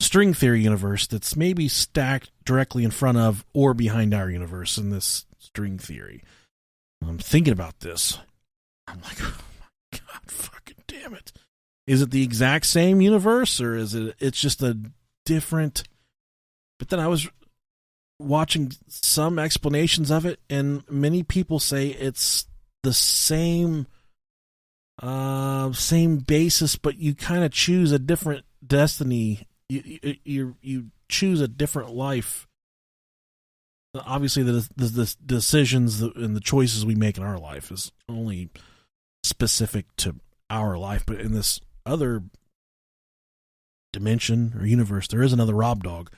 string theory universe that's maybe stacked directly in front of or behind our universe in this string theory. I'm thinking about this. I'm like, oh my God, fucking damn it. Is it the exact same universe, or it's just a different... But then I was watching some explanations of it, and many people say it's the same basis, but you kind of choose a different destiny. You choose a different life. Obviously, the decisions and the choices we make in our life is only specific to our life, but in this other dimension or universe, there is another Rob Dog,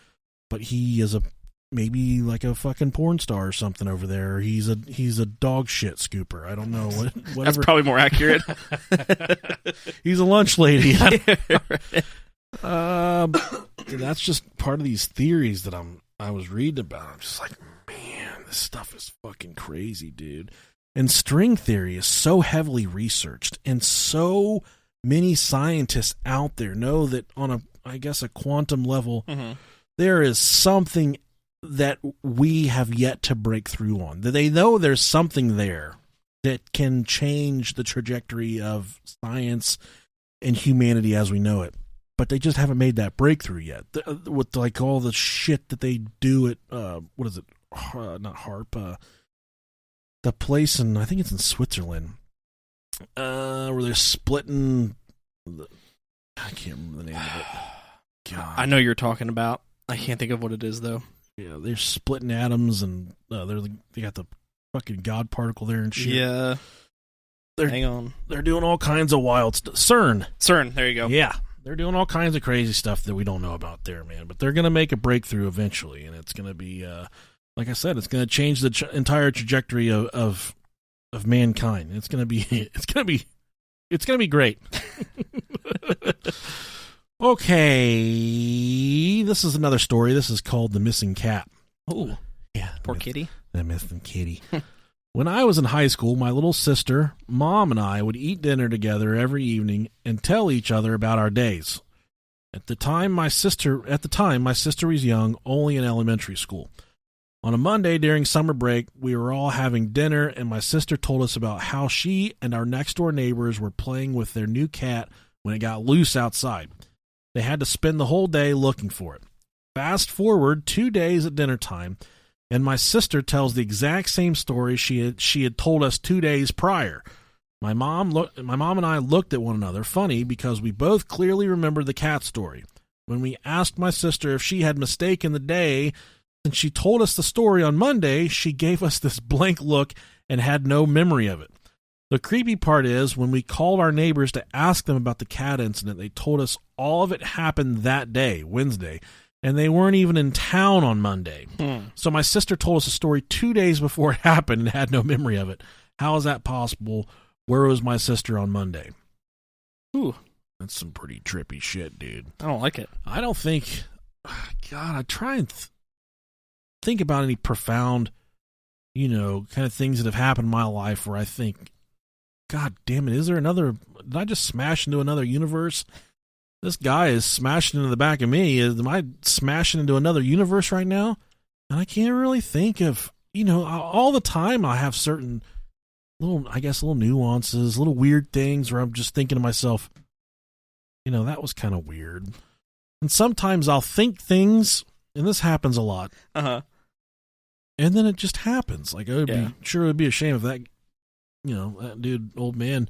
but he is maybe like a fucking porn star or something over there. He's a dog shit scooper. I don't know whatever. That's probably more accurate. He's a lunch lady. That's just part of these theories that I'm I was reading about it. I'm just like, man, this stuff is fucking crazy, dude. And string theory is so heavily researched, and so many scientists out there know that on a quantum level, there is something that we have yet to break through on. That they know there's something there that can change the trajectory of science and humanity as we know it. But they just haven't made that breakthrough yet. With like all the shit that they do at what is it? Not HARP. The place I think it's in Switzerland, where they're splitting. I can't remember the name of it. God. I know you're talking about. I can't think of what it is though. Yeah, they're splitting atoms, and they got the fucking God particle there and shit. Yeah. Hang on. They're doing all kinds of wild stuff. CERN. There you go. Yeah. They're doing all kinds of crazy stuff that we don't know about there, man. But they're going to make a breakthrough eventually, and it's going to be, like I said, it's going to change the entire trajectory of mankind. It's going to be great. Okay, this is another story. This is called The Missing Cat. Oh, yeah, poor kitty. The missing kitty. When I was in high school, my little sister, Mom, and I would eat dinner together every evening and tell each other about our days. At the time, my sister was young, only in elementary school. On a Monday during summer break, we were all having dinner, and my sister told us about how she and our next-door neighbors were playing with their new cat when it got loose outside. They had to spend the whole day looking for it. Fast forward 2 days at dinner time, and my sister tells the exact same story she had told us 2 days prior. My mom and I looked at one another, funny, because we both clearly remembered the cat story. When we asked my sister if she had mistaken the day, since she told us the story on Monday, she gave us this blank look and had no memory of it. The creepy part is, when we called our neighbors to ask them about the cat incident, they told us all of it happened that day, Wednesday, and they weren't even in town on Monday. So my sister told us a story 2 days before it happened and had no memory of it. How is that possible? Where was my sister on Monday? Ooh. That's some pretty trippy shit, dude. I don't like it. I don't think... God, I try and think about any profound, kind of things that have happened in my life where I think, God damn it, is there another... Did I just smash into another universe? This guy is smashing into the back of me. Am I smashing into another universe right now? And I can't really think of, all the time I have certain little nuances, little weird things where I'm just thinking to myself, that was kind of weird. And sometimes I'll think things, and this happens a lot. Uh-huh. And then it just happens. Like, it would be a shame if that, that dude, old man,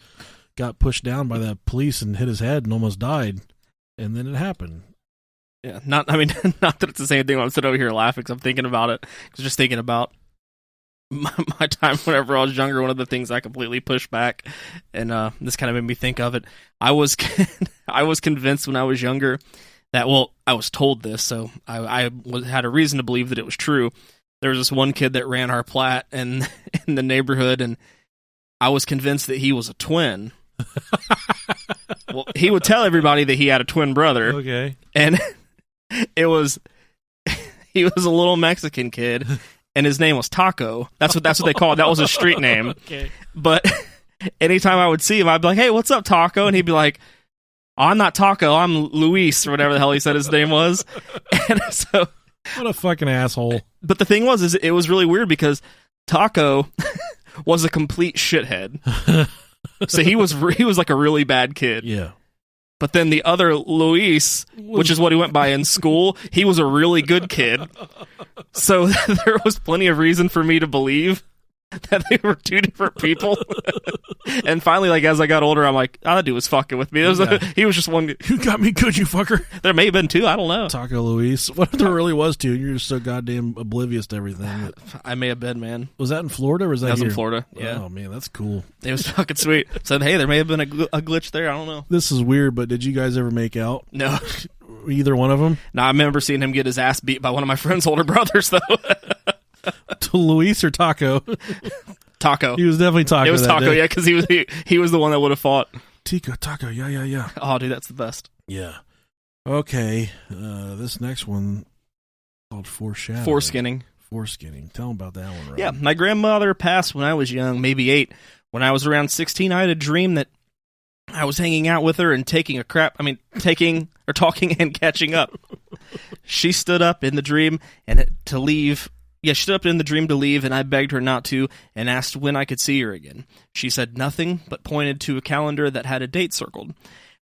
got pushed down by the police and hit his head and almost died. And then it happened. Yeah, not that it's the same thing when I'm sitting over here laughing because I'm thinking about it. Because just thinking about my time whenever I was younger, one of the things I completely pushed back, and this kind of made me think of it. I was convinced when I was younger that, I was told this, so I had a reason to believe that it was true. There was this one kid that ran our plat in the neighborhood, and I was convinced that he was a twin. Well, he would tell everybody that he had a twin brother. Okay. And he was a little Mexican kid, and his name was Taco. That's what they call it. That was his street name. Okay. But anytime I would see him, I'd be like, "Hey, what's up, Taco?" And he'd be like, "Oh, I'm not Taco. I'm Luis," or whatever the hell he said his name was. And so, what a fucking asshole. But the thing was, it was really weird because Taco was a complete shithead. So he was like a really bad kid. Yeah. But then the other Luis, which is what he went by in school, he was a really good kid. So there was plenty of reason for me to believe that they were two different people. And finally, like, as I got older, I'm like, that dude was fucking with me. He was just one. You got me good, you fucker. There may have been two. I don't know. Taco Luis. What if there really was two? You're just so goddamn oblivious to everything. I may have been, man. Was that in Florida or was that here? In Florida, yeah. Oh, man, that's cool. It was fucking sweet. Said, hey, there may have been a glitch there. I don't know. This is weird, but did you guys ever make out? No. Either one of them? No, I remember seeing him get his ass beat by one of my friend's older brothers, though. To Luis or Taco? Taco. He was definitely Taco. It was Taco, yeah, because he was the one that would have fought. Taco, yeah. Oh, dude, that's the best. Yeah. Okay, this next one, Called foreshadowing. Foreskinning. Foreskinning. Tell them about that one, Rob. Yeah, my grandmother passed when I was young, maybe 8. When I was around 16, I had a dream that I was hanging out with her and talking and catching up. She stood up in the dream to leave. Yeah, she stood up in the dream to leave, and I begged her not to and asked when I could see her again. She said nothing, but pointed to a calendar that had a date circled.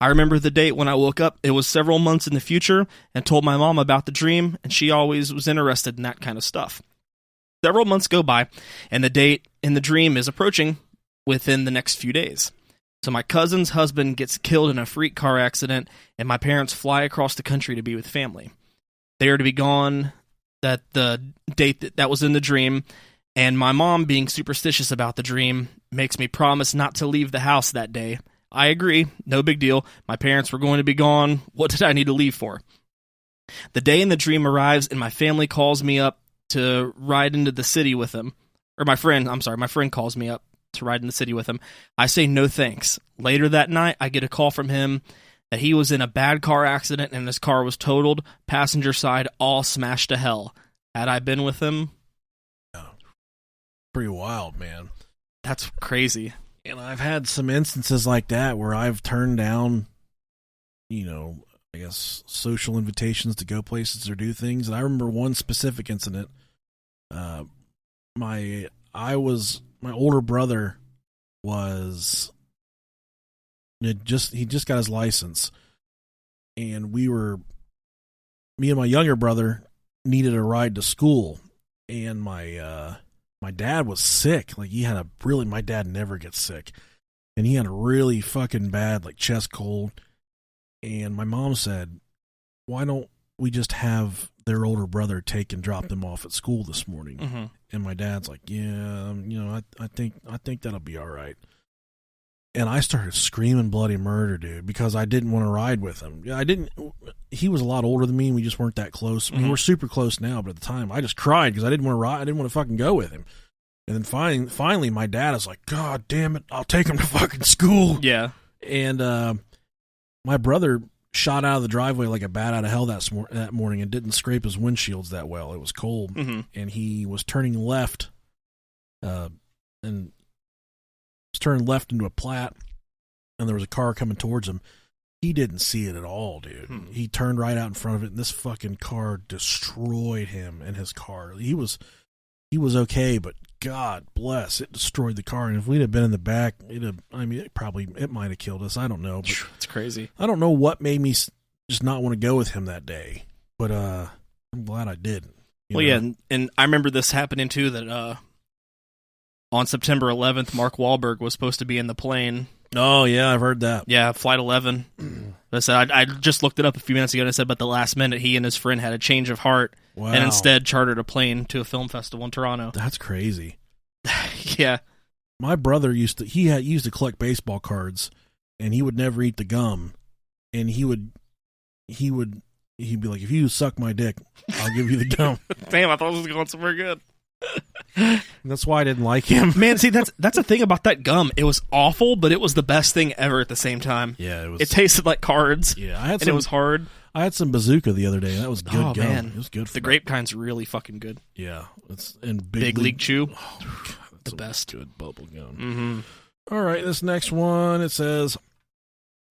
I remember the date when I woke up. It was several months in the future, and told my mom about the dream, and she always was interested in that kind of stuff. Several months go by, and the date in the dream is approaching within the next few days. So my cousin's husband gets killed in a freak car accident, and my parents fly across the country to be with family. They are to be gone at the date that was in the dream, and my mom, being superstitious about the dream, makes me promise not to leave the house that day. I agree, no big deal. My parents were going to be gone. What did I need to leave for? The day in the dream arrives, and my family calls me up to ride into the city with them. Or my friend calls me up to ride in the city with him. I say no thanks. Later that night, I get a call from him that he was in a bad car accident and his car was totaled, passenger side all smashed to hell. Had I been with him? Pretty wild, man. That's crazy. And I've had some instances like that where I've turned down, I guess, social invitations to go places or do things. And I remember one specific incident. My older brother he just got his license, and me and my younger brother needed a ride to school, and my dad was sick. Like, my dad never gets sick, and he had a really fucking bad, like, chest cold. And my mom said, why don't we just have their older brother take and drop them off at school this morning? Mm-hmm. And my dad's like, yeah, I think that'll be all right. And I started screaming bloody murder, dude, because I didn't want to ride with him. He was a lot older than me, and we just weren't that close. Mm-hmm. I mean, we're super close now, but at the time I just cried because I didn't want to ride. I didn't want to fucking go with him. And then finally my dad is like, God damn it, I'll take him to fucking school. Yeah. And my brother shot out of the driveway like a bat out of hell that morning and didn't scrape his windshields that well. It was cold. Mm-hmm. And he was turning left and was turning left into a plat, and there was a car coming towards him. He didn't see it at all, dude. He turned right out in front of it, and this fucking car destroyed him and his car. He was okay, but God bless, it destroyed the car. And if we'd have been in the back, it might have killed us. I don't know. But it's crazy. I don't know what made me just not want to go with him that day, but I'm glad I didn't. Yeah, and I remember this happening too, that on September 11th, Mark Wahlberg was supposed to be in the plane. Oh, yeah, I've heard that. Yeah, Flight 11. I said I just looked it up a few minutes ago, and it said about the last minute he and his friend had a change of heart and instead chartered a plane to a film festival in Toronto. That's crazy. Yeah. My brother used to collect baseball cards, and he would never eat the gum. And he'd be like, if you suck my dick, I'll give you the gum. Damn, I thought it was going somewhere good. That's why I didn't like him. Man, see, that's the thing about that gum. It was awful, but it was the best thing ever at the same time. Yeah, it tasted like cards. Yeah, it was hard. I had some bazooka the other day. That was good gum. Man. It was good. The grape kind's really fucking good. Yeah, it's in Big League Chew. Oh, God, the best. Good bubble gum. Mm-hmm. All right, this next one, it says,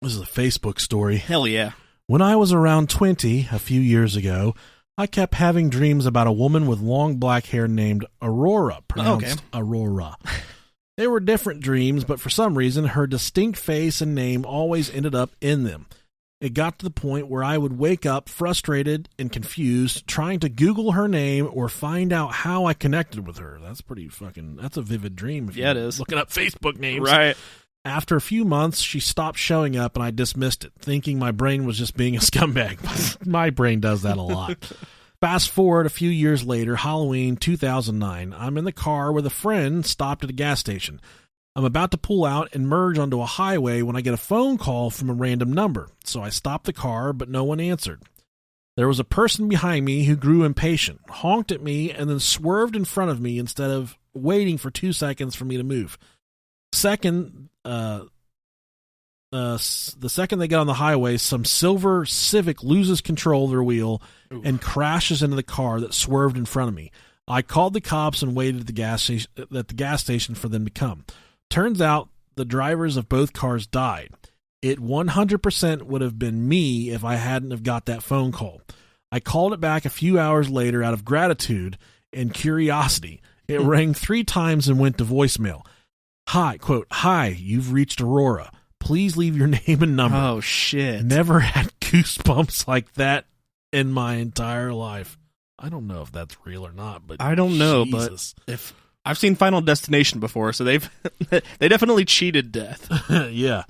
this is a Facebook story. Hell yeah. When I was around 20, a few years ago, I kept having dreams about a woman with long black hair named Aurora, pronounced Aurora. They were different dreams, but for some reason, her distinct face and name always ended up in them. It got to the point where I would wake up frustrated and confused, trying to Google her name or find out how I connected with her. That's that's a vivid dream. Yeah, it is. Looking up Facebook names. Right. After a few months, she stopped showing up, and I dismissed it, thinking my brain was just being a scumbag. My brain does that a lot. Fast forward a few years later, Halloween 2009. I'm in the car with a friend stopped at a gas station. I'm about to pull out and merge onto a highway when I get a phone call from a random number. So I stopped the car, but no one answered. There was a person behind me who grew impatient, honked at me, and then swerved in front of me instead of waiting for 2 seconds for me to move. Second, the second they get on the highway, some silver Civic loses control of their wheel and crashes into the car that swerved in front of me. I called the cops and waited at the gas station for them to come. Turns out the drivers of both cars died. It 100% would have been me if I hadn't have got that phone call. I called it back a few hours later out of gratitude and curiosity. It rang 3 times and went to voicemail. Hi, quote, "Hi, you've reached Aurora. Please leave your name and number." Oh, shit. Never had goosebumps like that in my entire life. I don't know if that's real or not, but I don't know, Jesus. but if I've seen Final Destination before, so they definitely cheated death. Yeah.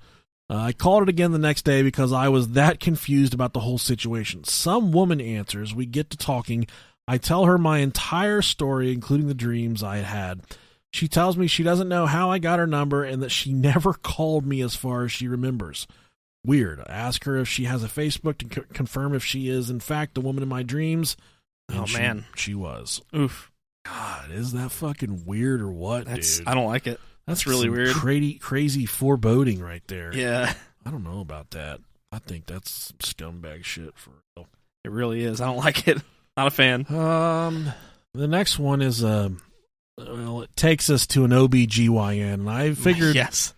I called it again the next day because I was that confused about the whole situation. Some woman answers. We get to talking. I tell her my entire story, including the dreams I had. She tells me she doesn't know how I got her number and that she never called me as far as she remembers. Weird. I ask her if she has a Facebook to confirm if she is, in fact, the woman in my dreams. Oh, man. She was. Oof. God, is that fucking weird or what, dude? I don't like it. That's really weird. Crazy foreboding right there. Yeah. I don't know about that. I think that's scumbag shit for real. It really is. I don't like it. Not a fan. The next one is it takes us to an OBGYN, and I figured yes.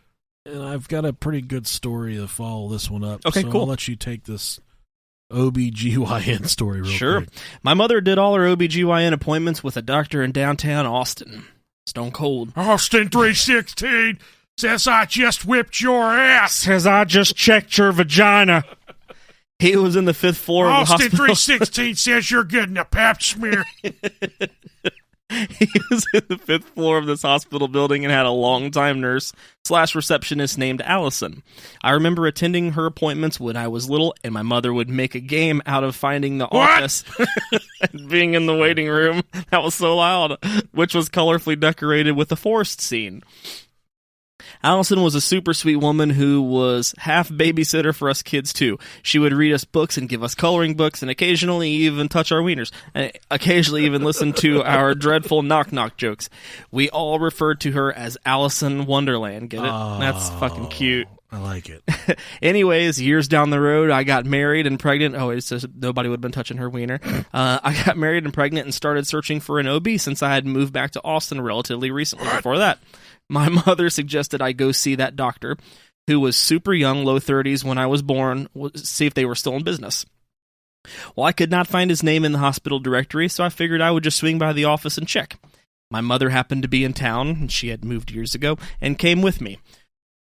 And I've got a pretty good story to follow this one up. Okay, so cool. I'll let you take this OBGYN story real Sure. quick. My mother did all her OBGYN appointments with a doctor in downtown Austin. Stone cold. Austin 316 says I just whipped your ass. Says I just checked your vagina. He was in the 5th floor of the Austin hospital. 316 says you're getting a pap smear. He was in the 5th floor of this hospital building and had a longtime nurse/receptionist named Allison. I remember attending her appointments when I was little, and my mother would make a game out of finding the office and being in the waiting room. That was so loud, which was colorfully decorated with a forest scene. Allison was a super sweet woman who was half babysitter for us kids, too. She would read us books and give us coloring books and occasionally even touch our wieners. And occasionally even listen to our dreadful knock-knock jokes. We all referred to her as Allison Wonderland. Get it? Oh, That's fucking cute. I like it. Anyways, years down the road, I got married and pregnant. Oh, it says nobody would have been touching her wiener. I got married and pregnant and started searching for an OB since I had moved back to Austin relatively recently before that. My mother suggested I go see that doctor, who was super young, low 30s when I was born, see if they were still in business. Well, I could not find his name in the hospital directory, so I figured I would just swing by the office and check. My mother happened to be in town, and she had moved years ago, and came with me.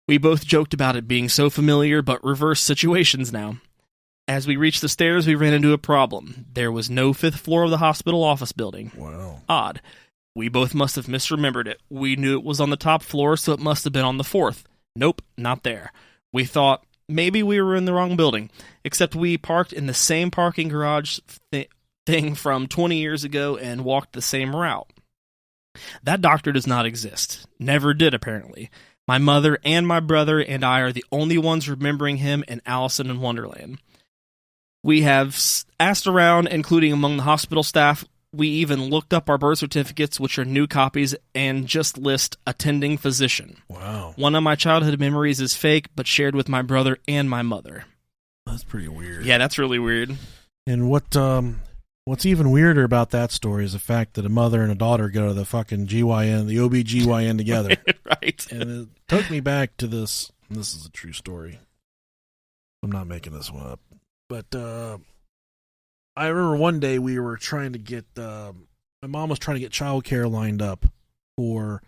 We both joked about it being so familiar, but reverse situations now. As we reached the stairs, we ran into a problem. There was no 5th floor of the hospital office building. Wow. Odd. We both must have misremembered it. We knew it was on the top floor, so it must have been on the 4th. Nope, not there. We thought maybe we were in the wrong building, except we parked in the same parking garage thing from 20 years ago and walked the same route. That doctor does not exist. Never did, apparently. My mother and my brother and I are the only ones remembering him and Allison in Wonderland. We have asked around, including among the hospital staff. We even looked up our birth certificates, which are new copies, and just list attending physician. Wow. One of my childhood memories is fake, but shared with my brother and my mother. That's pretty weird. Yeah, that's really weird. And what's even weirder about that story is the fact that a mother and a daughter go to the fucking GYN, the OBGYN together. Right. And it took me back to this. And this is a true story. I'm not making this one up. But I remember one day we were trying to get, my mom was trying to get childcare lined up for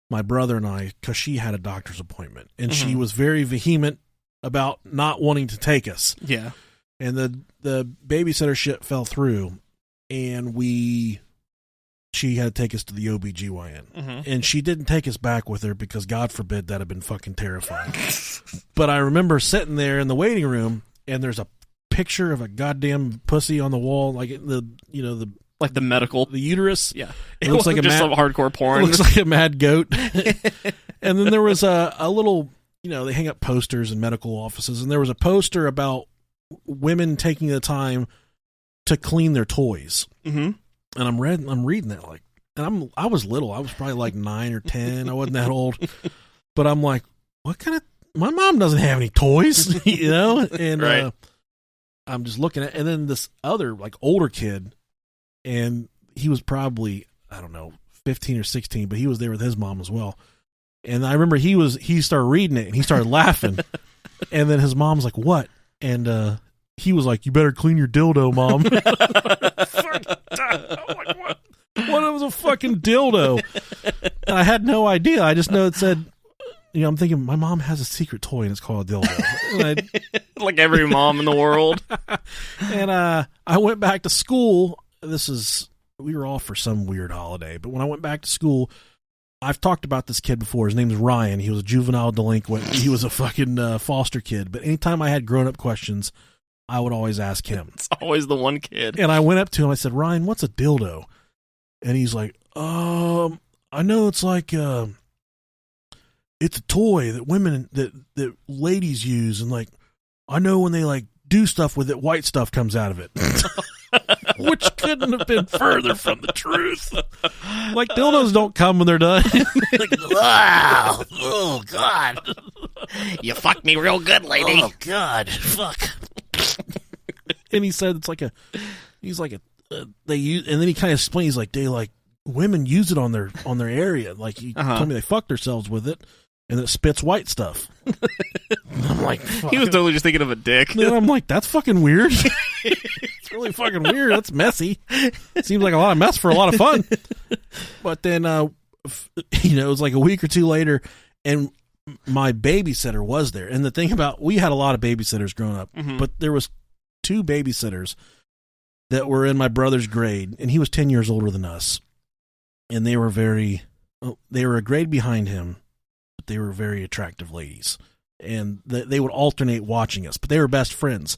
my brother and I because she had a doctor's appointment. And she was very vehement about not wanting to take us. Yeah. And the babysitter shit fell through, and she had to take us to the OBGYN. And she didn't take us back with her because, God forbid, that'd have been fucking terrifying. But I remember sitting there in the waiting room, and there's a picture of a goddamn pussy on the wall, like the like the medical, the uterus. Yeah, it looks like just some hardcore porn. It looks like a mad goat. And then there was a little, they hang up posters in medical offices, and there was a poster about women taking the time to clean their toys. And I'm reading that and I was little. I was probably like 9 or 10. I wasn't that old, but I'm like, what kind of my mom doesn't have any toys, you know? And Right. I'm just looking at, and then this other, like, older kid, and he was probably, I don't know, 15 or 16, but he was there with his mom as well. And I remember he started reading it, and he started laughing. And then his mom's like, what? And he was like, you better clean your dildo, Mom. I'm like, what? What was a fucking dildo? And I had no idea. I just know it said, you know, I'm thinking my mom has a secret toy and it's called a dildo. Like every mom in the world. And I went back to school. We were off for some weird holiday, but when I went back to school, I've talked about this kid before. His name is Ryan. He was a juvenile delinquent. He was a fucking foster kid. But anytime I had grown-up questions, I would always ask him. It's always the one kid. And I went up to him. I said, Ryan, what's a dildo? And he's like, I know it's like, it's a toy that women, that ladies use. And like, I know when they like do stuff with it, white stuff comes out of it. Which couldn't have been further from the truth. Like, dildos don't come when they're done. Like, wow. Oh, God. You fucked me real good, lady. Oh, God. Fuck. And he said they use, and then he kind of explains, he's like, they like, women use it on their area. Like, he told me they fucked themselves with it, and it spits white stuff. I'm like, fuck. He was totally just thinking of a dick. And I'm like, that's fucking weird. It's really fucking weird. That's messy. Seems like a lot of mess for a lot of fun. But then, you know, it was like a week or two later, and my babysitter was there. And the thing about, we had a lot of babysitters growing up, but there was 2 babysitters that were in my brother's grade, and he was 10 years older than us. And they were a grade behind him, but they were very attractive ladies. And they would alternate watching us, but they were best friends.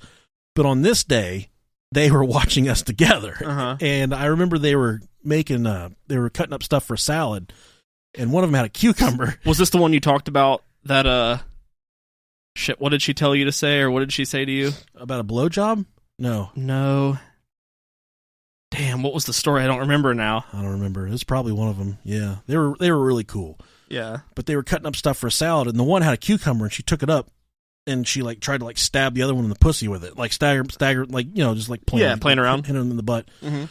But on this day, they were watching us together. And I remember they were cutting up stuff for salad, and one of them had a cucumber. Was this the one you talked about that, shit, what did she tell you to say, or what did she say to you? About a blowjob? No. Damn, what was the story? I don't remember now. I don't remember. It was probably one of them. Yeah. They were really cool. Yeah. But they were cutting up stuff for a salad, and the one had a cucumber, and she took it up, and she like tried to like stab the other one in the pussy with it. Like stagger, like, you know, just like playing around. Hit him in the butt. Mm-hmm.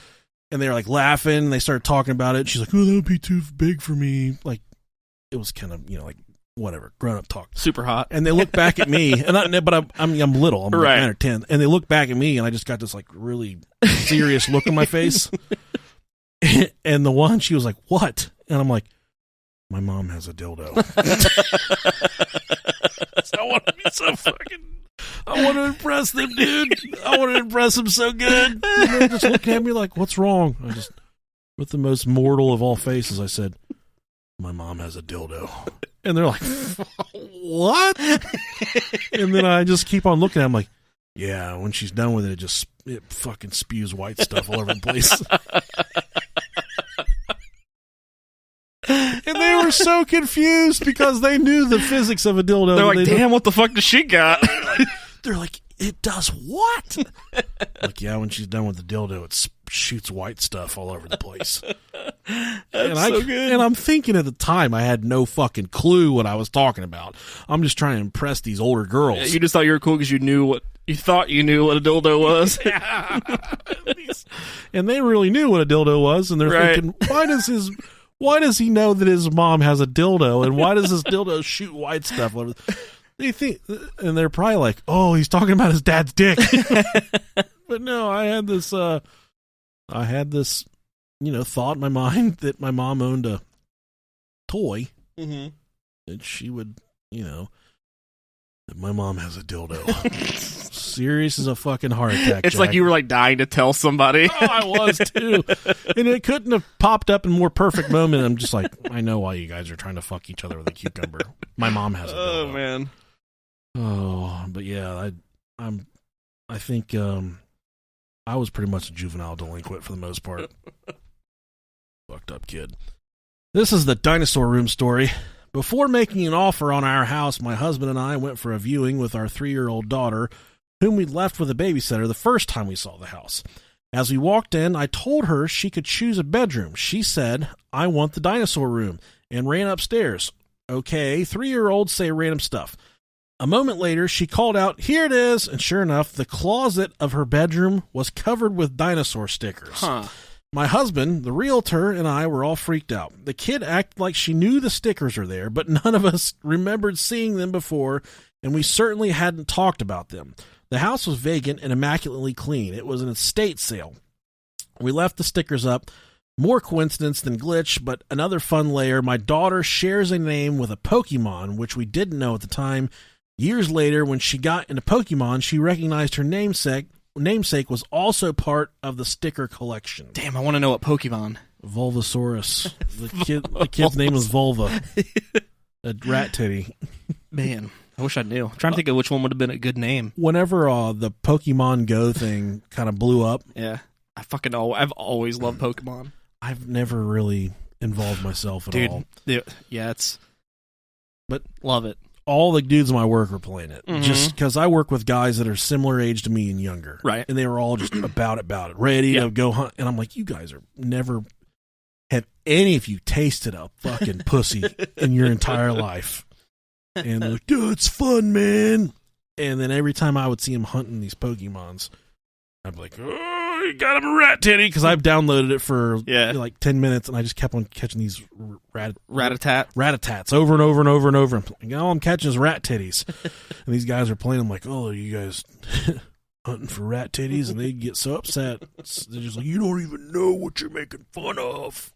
And they were like laughing, and they started talking about it. She's like, oh, that would be too big for me. Like, it was kind of, you know, like, whatever, grown-up talk. Super hot. And they look back at me, but I'm little. I'm like 9 or 10. And they look back at me, and I just got this like really serious look on my face. And the one, she was like, what? And I'm like, my mom has a dildo. So I want to be so fucking, I want to impress them, dude. I want to impress them so good. And they're just looking at me like, what's wrong? I just, with the most mortal of all faces, I said, my mom has a dildo. And they're like, what? And then I just keep on looking at them like, yeah, when she's done with it, it fucking spews white stuff all over the place. And they were so confused because they knew the physics of a dildo. They're like, damn, what the fuck does she got? They're like, it does what? Like, yeah, when she's done with the dildo, it shoots white stuff all over the place. That's so good. And I'm thinking at the time, I had no fucking clue what I was talking about. I'm just trying to impress these older girls. Yeah, you just thought you were cool because you thought you knew what a dildo was. And they really knew what a dildo was, and they're thinking, why does he know that his mom has a dildo, and why does this dildo shoot white stuff all over? They think, and they're probably like, oh, he's talking about his dad's dick. But no, I had this, you know, thought in my mind that my mom owned a toy, that she would, you know, that my mom has a dildo. Serious as a fucking heart attack. It's Jack. Like you were like dying to tell somebody. Oh, I was too. And it couldn't have popped up in a more perfect moment. I'm just like, I know why you guys are trying to fuck each other with a cucumber. My mom has a dildo. Oh man. Oh, but yeah, I think I was pretty much a juvenile delinquent for the most part. Fucked up kid. This is the dinosaur room story. Before making an offer on our house, my husband and I went for a viewing with our 3-year-old daughter, whom we left with a babysitter the first time we saw the house. As we walked in, I told her she could choose a bedroom. She said, I want the dinosaur room, and ran upstairs. Okay, 3-year-olds say random stuff. A moment later, she called out, "Here it is!" And sure enough, the closet of her bedroom was covered with dinosaur stickers. Huh. My husband, the realtor, and I were all freaked out. The kid acted like she knew the stickers were there, but none of us remembered seeing them before, and we certainly hadn't talked about them. The house was vacant and immaculately clean. It was an estate sale. We left the stickers up. More coincidence than glitch, but another fun layer. My daughter shares a name with a Pokemon, which we didn't know at the time. Years later, when she got into Pokemon, she recognized her namesake was also part of the sticker collection. Damn, I want to know what Pokemon. Vulvasaurus. The kid's name was Vulva. A rat titty. Man, I wish I knew. I'm trying to think of which one would have been a good name. Whenever the Pokemon Go thing kind of blew up. Yeah. I've always loved Pokemon. I've never really involved myself at all. Yeah, but love it. All the dudes in my work were playing it. Mm-hmm. Just because I work with guys that are similar age to me and younger. Right. And they were all just about it, ready to go hunt. And I'm like, you guys have any of you tasted a fucking pussy in your entire life? And they're like, dude, it's fun, man. And then every time I would see them hunting these Pokemons, I'd be like, oh, you got him a rat titty. Because I've downloaded it for like 10 minutes, and I just kept on catching these Rat-a-tats over and over and over and over. I'm like, all I'm catching is rat titties. And these guys are playing. I'm like, oh, are you guys hunting for rat titties? And they get so upset. They're just like, you don't even know what you're making fun of.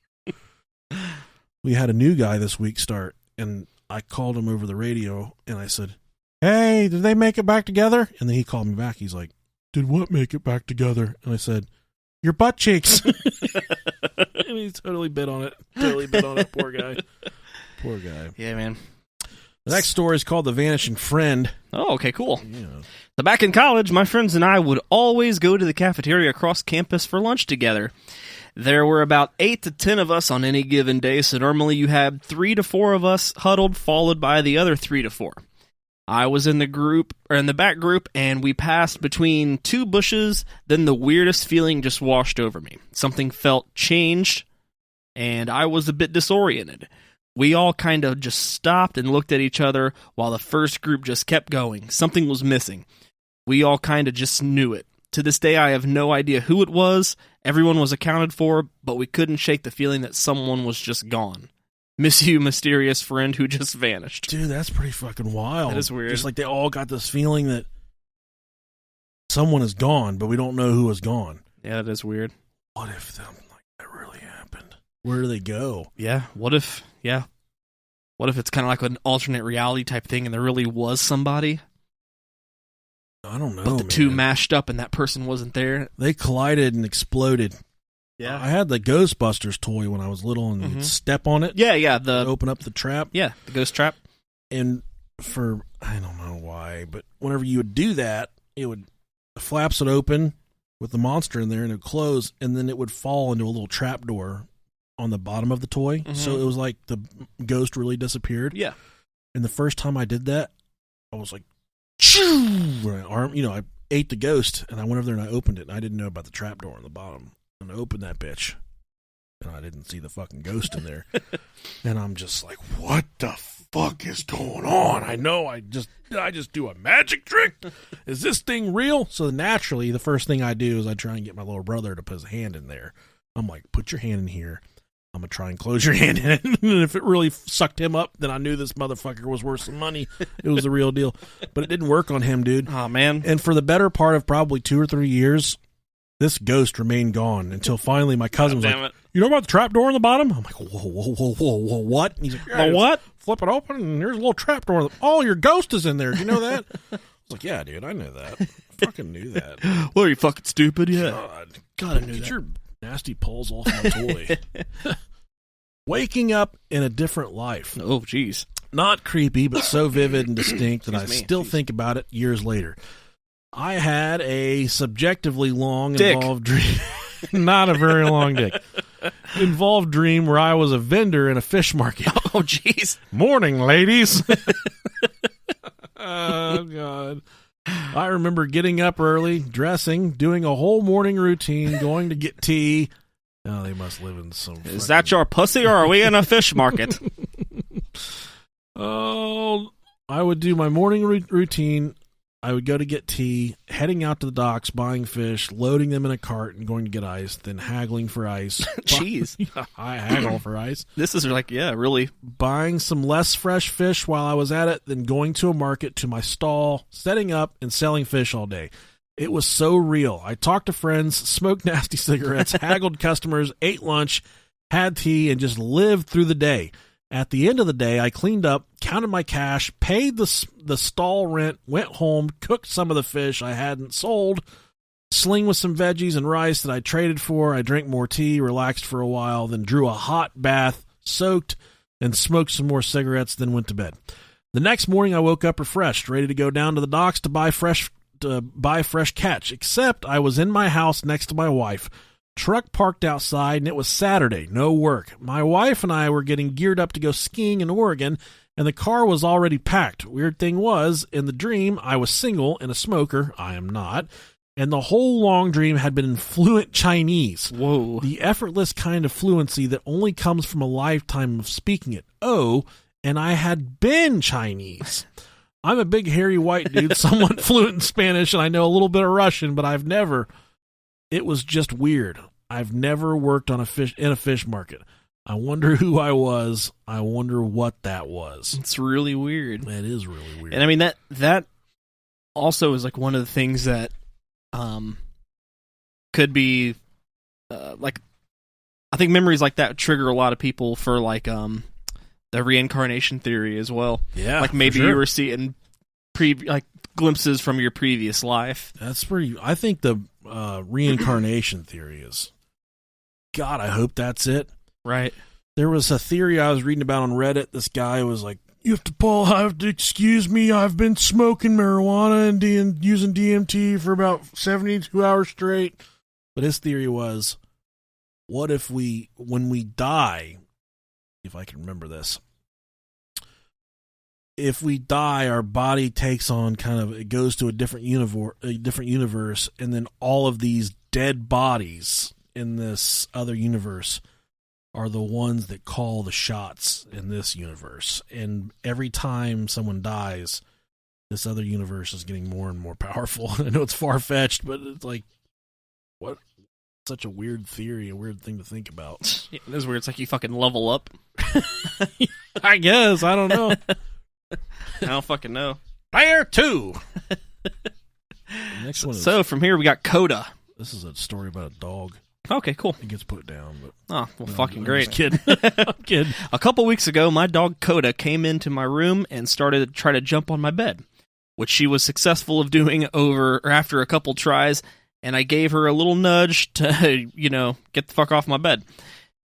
We had a new guy this week start, and I called him over the radio, and I said, hey, did they make it back together? And then he called me back. He's like, did what make it back together? And I said, your butt cheeks. And he totally bit on it. Poor guy. Yeah, man. The next story is called The Vanishing Friend. Oh, okay, cool. Yeah. So back in college, my friends and I would always go to the cafeteria across campus for lunch together. There were about 8 to 10 of us on any given day, so normally you had 3 to 4 of us huddled, followed by the other 3 to 4. I was in the back group, and we passed between 2 bushes. Then the weirdest feeling just washed over me. Something felt changed, and I was a bit disoriented. We all kind of just stopped and looked at each other while the first group just kept going. Something was missing. We all kind of just knew it. To this day, I have no idea who it was. Everyone was accounted for, but we couldn't shake the feeling that someone was just gone. Miss you, mysterious friend who just vanished. Dude, that's pretty fucking wild. That is weird. Just like they all got this feeling that someone is gone, but we don't know who is gone. Yeah, that is weird. What if that really happened? Where do they go? Yeah, what if it's kind of like an alternate reality type thing and there really was somebody? I don't know, but the two mashed up and that person wasn't there. They collided and exploded. Yeah. I had the Ghostbusters toy when I was little, and you'd step on it. Yeah, open up the trap. Yeah, the ghost trap. And I don't know why, but whenever you would do that, the flaps would open with the monster in there, and it would close, and then it would fall into a little trap door on the bottom of the toy. Mm-hmm. So it was like the ghost really disappeared. Yeah. And the first time I did that, I was like, I ate the ghost, and I went over there and I opened it, and I didn't know about the trap door on the bottom. And I opened that bitch, and I didn't see the fucking ghost in there. And I'm just like, what the fuck is going on? I know did I just do a magic trick? Is this thing real? So naturally, the first thing I do is I try and get my little brother to put his hand in there. I'm like, put your hand in here. I'm going to try and close your hand in it. And if it really sucked him up, then I knew this motherfucker was worth some money. It was the real deal. But it didn't work on him, dude. Oh, man. And for the better part of probably 2 or 3 years, this ghost remained gone until finally my cousin was like, you know about the trap door on the bottom? I'm like, whoa, what? And he's like, yeah, what? Flip it open, and there's a little trap door. Oh, your ghost is in there. Do you know that? I was like, yeah, dude, I know that. I fucking knew that. Well, are you fucking stupid? Yeah. God, I knew that. Your nasty paws off my toy. Waking up in a different life. Oh, jeez. Not creepy, but so vivid and distinct that I still think about it years later. I had a subjectively involved dream. Not a very long dick. Involved dream where I was a vendor in a fish market. Oh, jeez. Morning, ladies. Oh, God. I remember getting up early, dressing, doing a whole morning routine, going to get tea. Oh, they must live in some... Is that your pussy, or are we in a fish market? Oh... I would do my morning routine. I would go to get tea, heading out to the docks, buying fish, loading them in a cart, and going to get ice, then haggling for ice. Jeez. I haggle for ice. This is like, yeah, really. Buying some less fresh fish while I was at it, then going to a market to my stall, setting up, and selling fish all day. It was so real. I talked to friends, smoked nasty cigarettes, haggled customers, ate lunch, had tea, and just lived through the day. At the end of the day, I cleaned up, counted my cash, paid the stall rent, went home, cooked some of the fish I hadn't sold, sling with some veggies and rice that I traded for. I drank more tea, relaxed for a while, then drew a hot bath, soaked, and smoked some more cigarettes, then went to bed. The next morning, I woke up refreshed, ready to go down to the docks to buy fresh catch, except I was in my house next to my wife. Truck parked outside, and it was Saturday, no work. My wife and I were getting geared up to go skiing in Oregon, and the car was already packed. Weird thing was, in the dream, I was single and a smoker. I am not. And the whole long dream had been in fluent Chinese. Whoa. The effortless kind of fluency that only comes from a lifetime of speaking it. Oh, and I had been Chinese. I'm a big, hairy, white dude, somewhat fluent in Spanish, and I know a little bit of Russian, but I've never... It was just weird. I've never worked on a fish market. I wonder who I was. I wonder what that was. It's really weird. That is really weird. And I mean that also is like one of the things that could be like, I think memories like that trigger a lot of people for like the reincarnation theory as well. Yeah, like maybe you were seeing like glimpses from your previous life. That's pretty. I think the reincarnation theory is. God, I hope that's it. Right. There was a theory I was reading about on Reddit. This guy was like, Paul, I have to excuse me. I've been smoking marijuana and using DMT for about 72 hours straight. But his theory was, what if when we die, if I can remember this, if we die, our body takes on it goes to a different universe, and then all of these dead bodies in this other universe are the ones that call the shots in this universe. And every time someone dies, this other universe is getting more and more powerful. I know it's far-fetched, but it's like, what? Such a weird theory, a weird thing to think about. Yeah, it is weird. It's like you fucking level up. I guess. I don't know. I don't fucking know. Player 2. Next one is, so from here we got Coda. This is a story about a dog. Okay, cool. It gets put down. But oh, well, fucking great. I'm kidding. I'm kidding. A couple weeks ago, my dog Coda came into my room and started to try to jump on my bed, which she was successful of doing after a couple tries, and I gave her a little nudge to, get the fuck off my bed.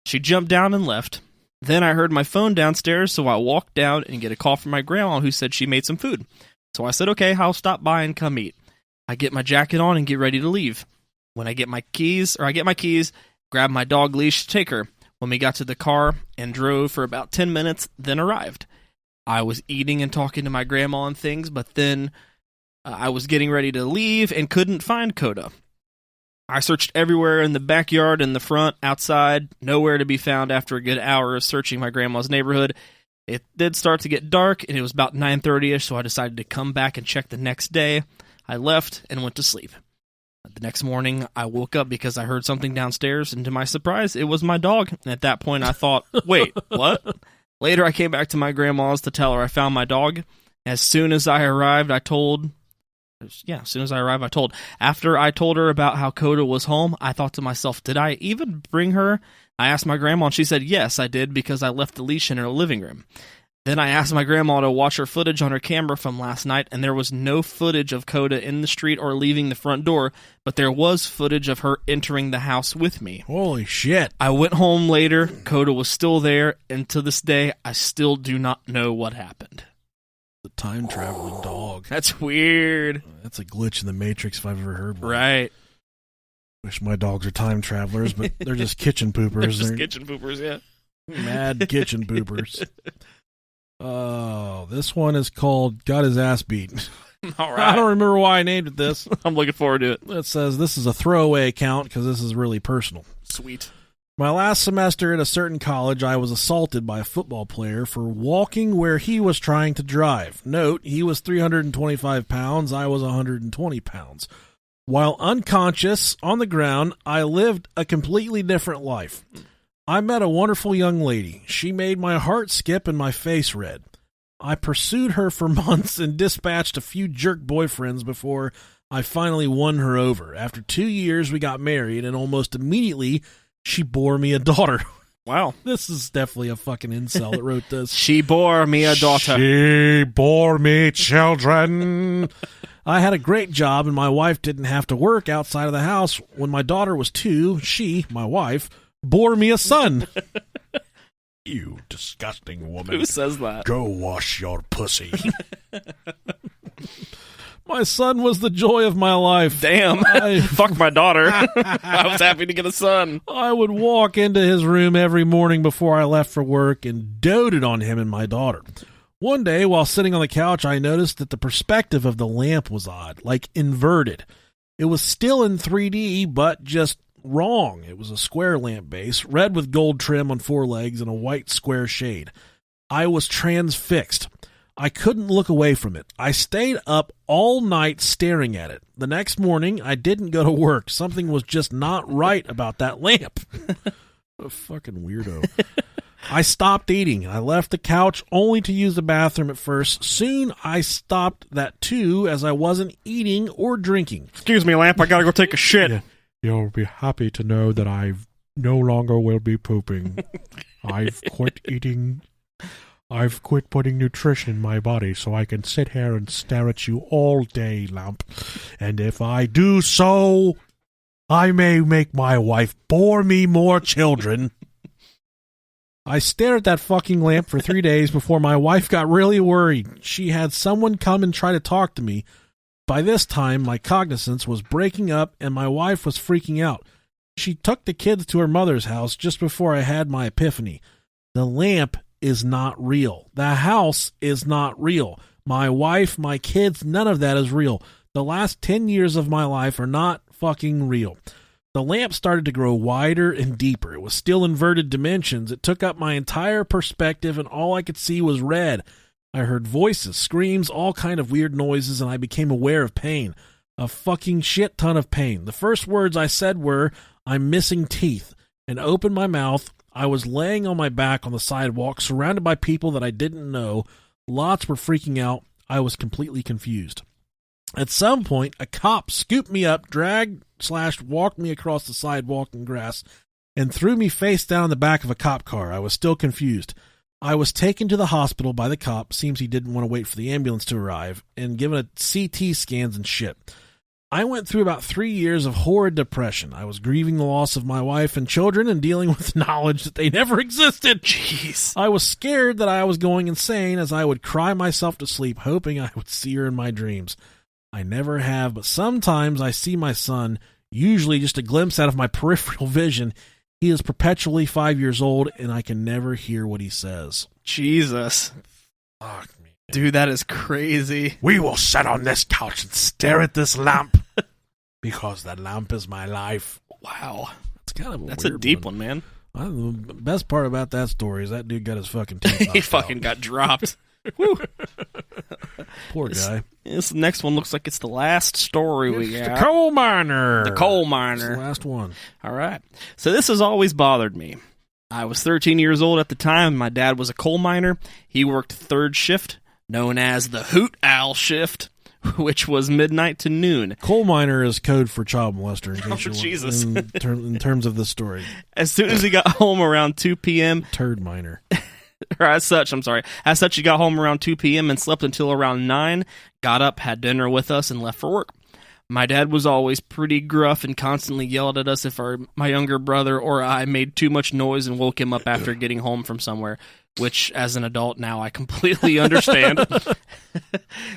She jumped down and left. Then I heard my phone downstairs, so I walked down and get a call from my grandma who said she made some food. So I said, okay, I'll stop by and come eat. I get my jacket on and get ready to leave. When I get my keys, grab my dog leash to take her. When we got to the car and drove for about 10 minutes, then arrived. I was eating and talking to my grandma and things, but then I was getting ready to leave and couldn't find Coda. I searched everywhere in the backyard, in the front, outside, nowhere to be found after a good hour of searching my grandma's neighborhood. It did start to get dark, and it was about 9:30ish, so I decided to come back and check the next day. I left and went to sleep. The next morning, I woke up because I heard something downstairs, and to my surprise, it was my dog. And at that point, I thought, wait, what? Later, I came back to my grandma's to tell her I found my dog. As soon as I arrived, I told... After I told her about how Coda was home, I thought to myself, did I even bring her? I asked my grandma, and she said, yes, I did, because I left the leash in her living room. Then I asked my grandma to watch her footage on her camera from last night, and there was no footage of Coda in the street or leaving the front door, but there was footage of her entering the house with me. Holy shit. I went home later, Coda was still there, and to this day, I still do not know what happened. The time-traveling dog. That's weird. That's a glitch in the Matrix if I've ever heard one. Right. Wish my dogs are time travelers, but they're just kitchen poopers. They're kitchen poopers, yeah. Mad kitchen poopers. Oh, this one is called Got His Ass Beat. All right. I don't remember why I named it this. I'm looking forward to it. It says this is a throwaway account because this is really personal. Sweet. My last semester at a certain college, I was assaulted by a football player for walking where he was trying to drive. Note, he was 325 pounds, I was 120 pounds. While unconscious on the ground, I lived a completely different life. I met a wonderful young lady. She made my heart skip and my face red. I pursued her for months and dispatched a few jerk boyfriends before I finally won her over. After 2 years, we got married, and almost immediately, she bore me a daughter. Wow. This is definitely a fucking incel that wrote this. She bore me a daughter. She bore me children. I had a great job, and my wife didn't have to work outside of the house. When my daughter was 2, she, my wife, bore me a son. You disgusting woman. Who says that? Go wash your pussy. My son was the joy of my life. Damn. Fuck my daughter. I was happy to get a son. I would walk into his room every morning before I left for work and doted on him and my daughter. One day, while sitting on the couch, I noticed that the perspective of the lamp was odd, like inverted. It was still in 3D, but just wrong. It was a square lamp base, red with gold trim on 4 legs and a white square shade. I was transfixed. I couldn't look away from it. I stayed up all night staring at it. The next morning, I didn't go to work. Something was just not right about that lamp. What a fucking weirdo. I stopped eating. I left the couch only to use the bathroom at first. Soon, I stopped that too, as I wasn't eating or drinking. Excuse me, lamp. I gotta go take a shit. Yeah. You'll be happy to know that I no longer will be pooping. I've quit eating. I've quit putting nutrition in my body so I can sit here and stare at you all day, lamp. And if I do so, I may make my wife bore me more children. I stared at that fucking lamp for 3 days before my wife got really worried. She had someone come and try to talk to me. By this time, my cognizance was breaking up and my wife was freaking out. She took the kids to her mother's house just before I had my epiphany. The lamp is not real. The house is not real. My wife, my kids, none of that is real. The last 10 years of my life are not fucking real. The lamp started to grow wider and deeper. It was still inverted dimensions. It took up my entire perspective, and all I could see was red. I heard voices, screams, all kind of weird noises, and I became aware of pain. A fucking shit ton of pain. The first words I said were, "I'm missing teeth," and opened my mouth. I was laying on my back on the sidewalk, surrounded by people that I didn't know. Lots were freaking out. I was completely confused. At some point, a cop scooped me up, dragged/walked me across the sidewalk and grass, and threw me face down in the back of a cop car. I was still confused. I was taken to the hospital by the cop, seems he didn't want to wait for the ambulance to arrive, and given a CT scans and shit. I went through about 3 years of horrid depression. I was grieving the loss of my wife and children and dealing with knowledge that they never existed. Jeez. I was scared that I was going insane as I would cry myself to sleep, hoping I would see her in my dreams. I never have, but sometimes I see my son, usually just a glimpse out of my peripheral vision. He is perpetually 5 years old, and I can never hear what he says. Jesus. Fuck me. Dude, that is crazy. We will sit on this couch and stare at this lamp because the lamp is my life. Wow. It's kind of That's a deep one, man. The best part about that story is that dude got his fucking teeth He fucking got dropped. Woo. Poor guy. This next one looks like it's the last story we got. The coal miner. The coal It's the miner. last one. All right. So this has always bothered me. I was 13 years old at the time. My dad was a coal miner. He worked third shift, known as the Hoot Owl shift, which was midnight to noon. Coal miner is code for child molester. In case Oh, you Jesus. in terms of the story. As soon as he got home around 2 p.m., Turd miner. or as such, he got home around 2 p.m. and slept until around 9, got up, had dinner with us, and left for work. My dad was always pretty gruff and constantly yelled at us if my younger brother or I made too much noise and woke him up after getting home from somewhere, which, as an adult now, I completely understand.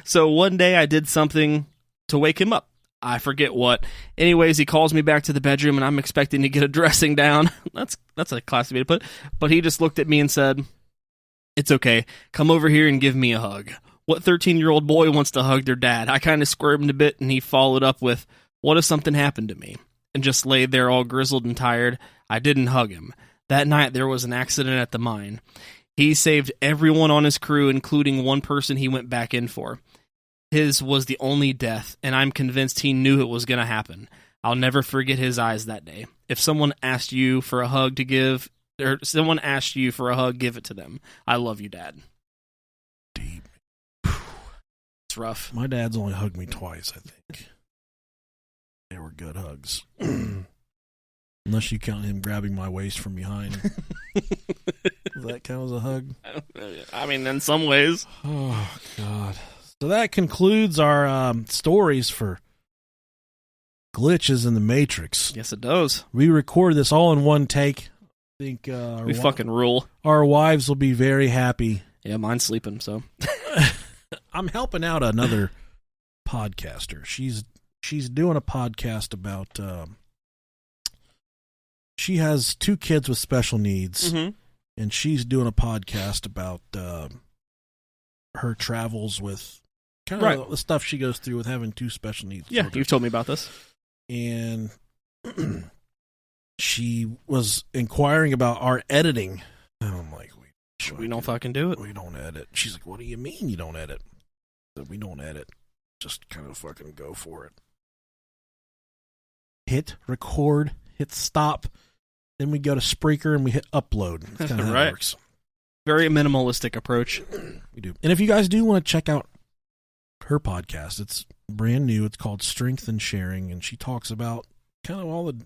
So one day I did something to wake him up. I forget what. Anyways, he calls me back to the bedroom, and I'm expecting to get a dressing down. That's a classy way to put it. But he just looked at me and said, "It's okay. Come over here and give me a hug." What 13-year-old boy wants to hug their dad? I kind of squirmed a bit, and he followed up with, "What if something happened to me?" and just laid there all grizzled and tired, I didn't hug him. That night there was an accident at the mine. He saved everyone on his crew, including one person he went back in for. His was the only death, and I'm convinced he knew it was going to happen. I'll never forget his eyes that day. If someone asked you for a hug to give, or someone asked you for a hug, give it to them. I love you, Dad. Deep. It's rough. My dad's only hugged me twice, I think. They were good hugs. Unless you count him grabbing my waist from behind. Does that count as a hug? I mean, in some ways. Oh, God. So that concludes our stories for Glitches in the Matrix. Yes, it does. We recorded this all in one take. I think We fucking rule. our wives will be very happy. Yeah, mine's sleeping, so. I'm helping out another podcaster. She's doing a podcast about she has 2 kids with special needs, and she's doing a podcast about her travels with kind of the stuff she goes through with having 2 special needs Yeah, children. you've told me about this. And she was inquiring about our editing, and I'm like, We don't fucking do it. we don't edit. She's like, what do you mean you don't edit? I said, we don't edit. Just kind of fucking go for it. Hit record, hit stop, then we go to Spreaker and we hit upload. That's kind of how it works. Very minimalistic approach. We do. And if you guys do want to check out her podcast, it's brand new. It's called Strength and Sharing, and she talks about kind of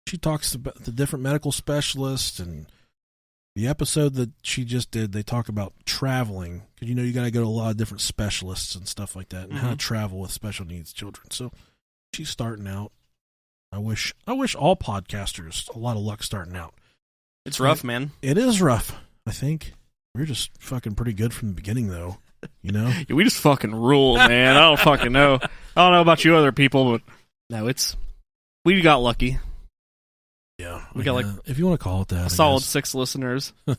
she talks about the different medical specialists, and the episode that she just did, they talk about traveling, because you got to go to a lot of different specialists and stuff like that, and how to travel with special needs children. So she's starting out. I wish all podcasters a lot of luck starting out. It's rough, man. It is rough. I think we're just fucking pretty good from the beginning, though. Yeah, we just fucking rule, man. I don't fucking know. I don't know about you other people, but no, we got lucky. Yeah, we got if you want to call it that, a solid 6 listeners. And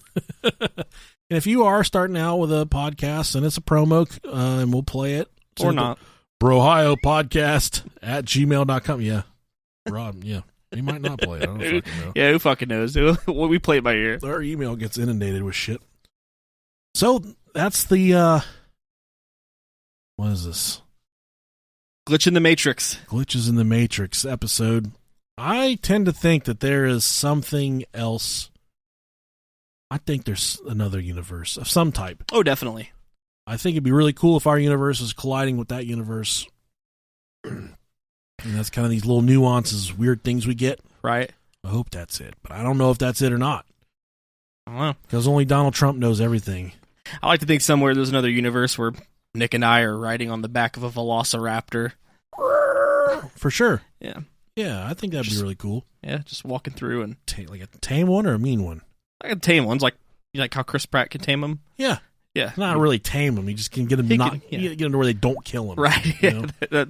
if you are starting out with a podcast and it's a promo, and we'll play it Or not. Brohio podcast at gmail.com. Yeah. Rob, yeah. We might not play it. I don't fucking know. Yeah, who fucking knows, dude? We play it by ear. Our email gets inundated with shit. So that's the what is this? Glitch in the Matrix. Glitches in the Matrix episode. I tend to think that there is something else. I think there's another universe of some type. Oh, definitely. I think it'd be really cool if our universe is colliding with that universe. And that's kind of these little nuances, weird things we get. Right. I hope that's it. But I don't know if that's it or not. I don't know. Because only Donald Trump knows everything. I like to think somewhere there's another universe where Nick and I are riding on the back of a velociraptor. For sure. Yeah. Yeah, I think that'd be really cool. Yeah, just walking through and... Like a tame one or a mean one? Like a tame one's like how Chris Pratt can tame them. Yeah. Yeah. Not really tame them. You just can get them get them to where they don't kill them. Right.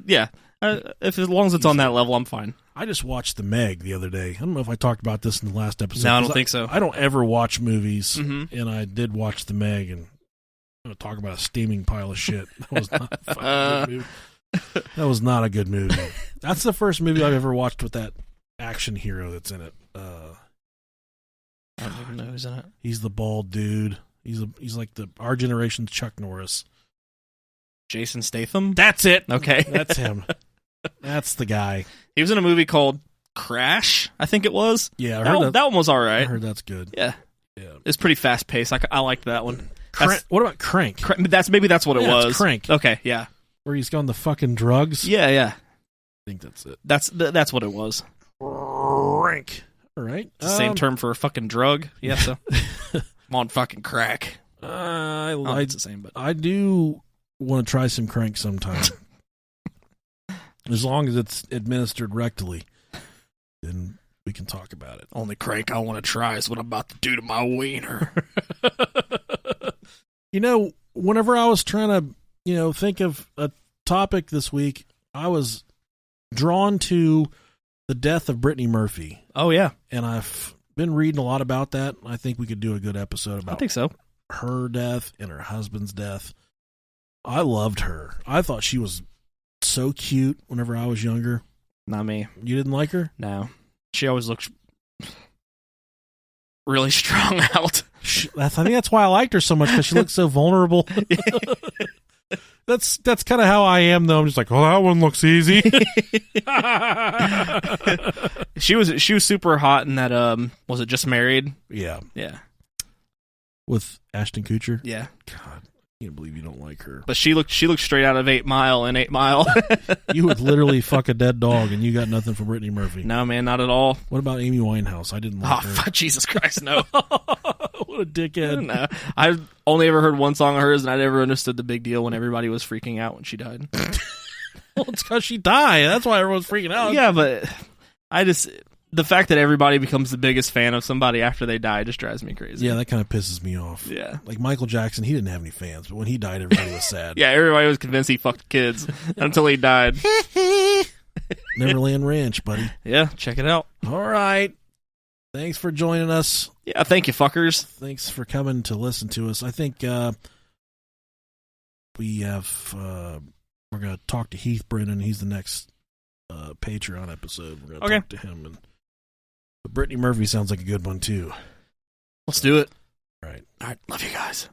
Yeah. As long as it's on that level, I'm fine. I just watched The Meg the other day. I don't know if I talked about this in the last episode. No, I don't think so. I don't ever watch movies, and I did watch The Meg, and I'm going to talk about a steaming pile of shit. That was not a fucking good movie. That was not a good movie. That's the first movie I've ever watched with that action hero that's in it. I don't even know who's in it. He's the bald dude. He's like our generation's Chuck Norris. Jason Statham? That's it. Okay. That's him. That's the guy. He was in a movie called Crash, I think it was. Yeah, I that one was all right. I heard that's good. Yeah. Yeah. It's pretty fast paced. I liked that one. What about Crank? Maybe that's what it was. It's Crank. Okay, yeah. Where he's got the fucking drugs? Yeah. I think that's it. That's what it was. Crank. All right. It's the same term for a fucking drug. Yeah, so. I'm on fucking crack. It's the same, but I do want to try some Crank sometime. As long as it's administered rectally, then we can talk about it. Only crank I want to try is what I'm about to do to my wiener. Whenever I was trying to, think of a topic this week, I was drawn to the death of Brittany Murphy. Oh, yeah. And I've been reading a lot about that. I think we could do a good episode about I think so. Her death and her husband's death. I loved her. I thought she was so cute whenever I was younger. Not me. You didn't like her? No. She always looks really strung out. I think that's why I liked her so much, because she looks so vulnerable. That's kind of how I am, though. I'm just like, oh, that one looks easy. She was super hot in that. Was it Just Married? Yeah, with Ashton Kutcher. Yeah. God, I can't believe you don't like her. But she looked straight out of 8 Mile and 8 Mile. You would literally fuck a dead dog, and you got nothing from Brittany Murphy. No, man, not at all. What about Amy Winehouse? I didn't like her. Jesus Christ, no. What a dickhead. No. I've only ever heard one song of hers, and I never understood the big deal when everybody was freaking out when she died. Well, it's because she died. That's why everyone's freaking out. Yeah, but the fact that everybody becomes the biggest fan of somebody after they die just drives me crazy. Yeah, that kind of pisses me off. Yeah. Like Michael Jackson, he didn't have any fans, but when he died, everybody was sad. Yeah, everybody was convinced he fucked kids until he died. Neverland Ranch, buddy. Yeah, check it out. All right. Thanks for joining us. Yeah, thank you, fuckers. Thanks for coming to listen to us. I think we're going to talk to Heath Brennan. He's the next Patreon episode. We're going to talk to him. But Brittany Murphy sounds like a good one, too. Let's do it. All right. All right. Love you guys.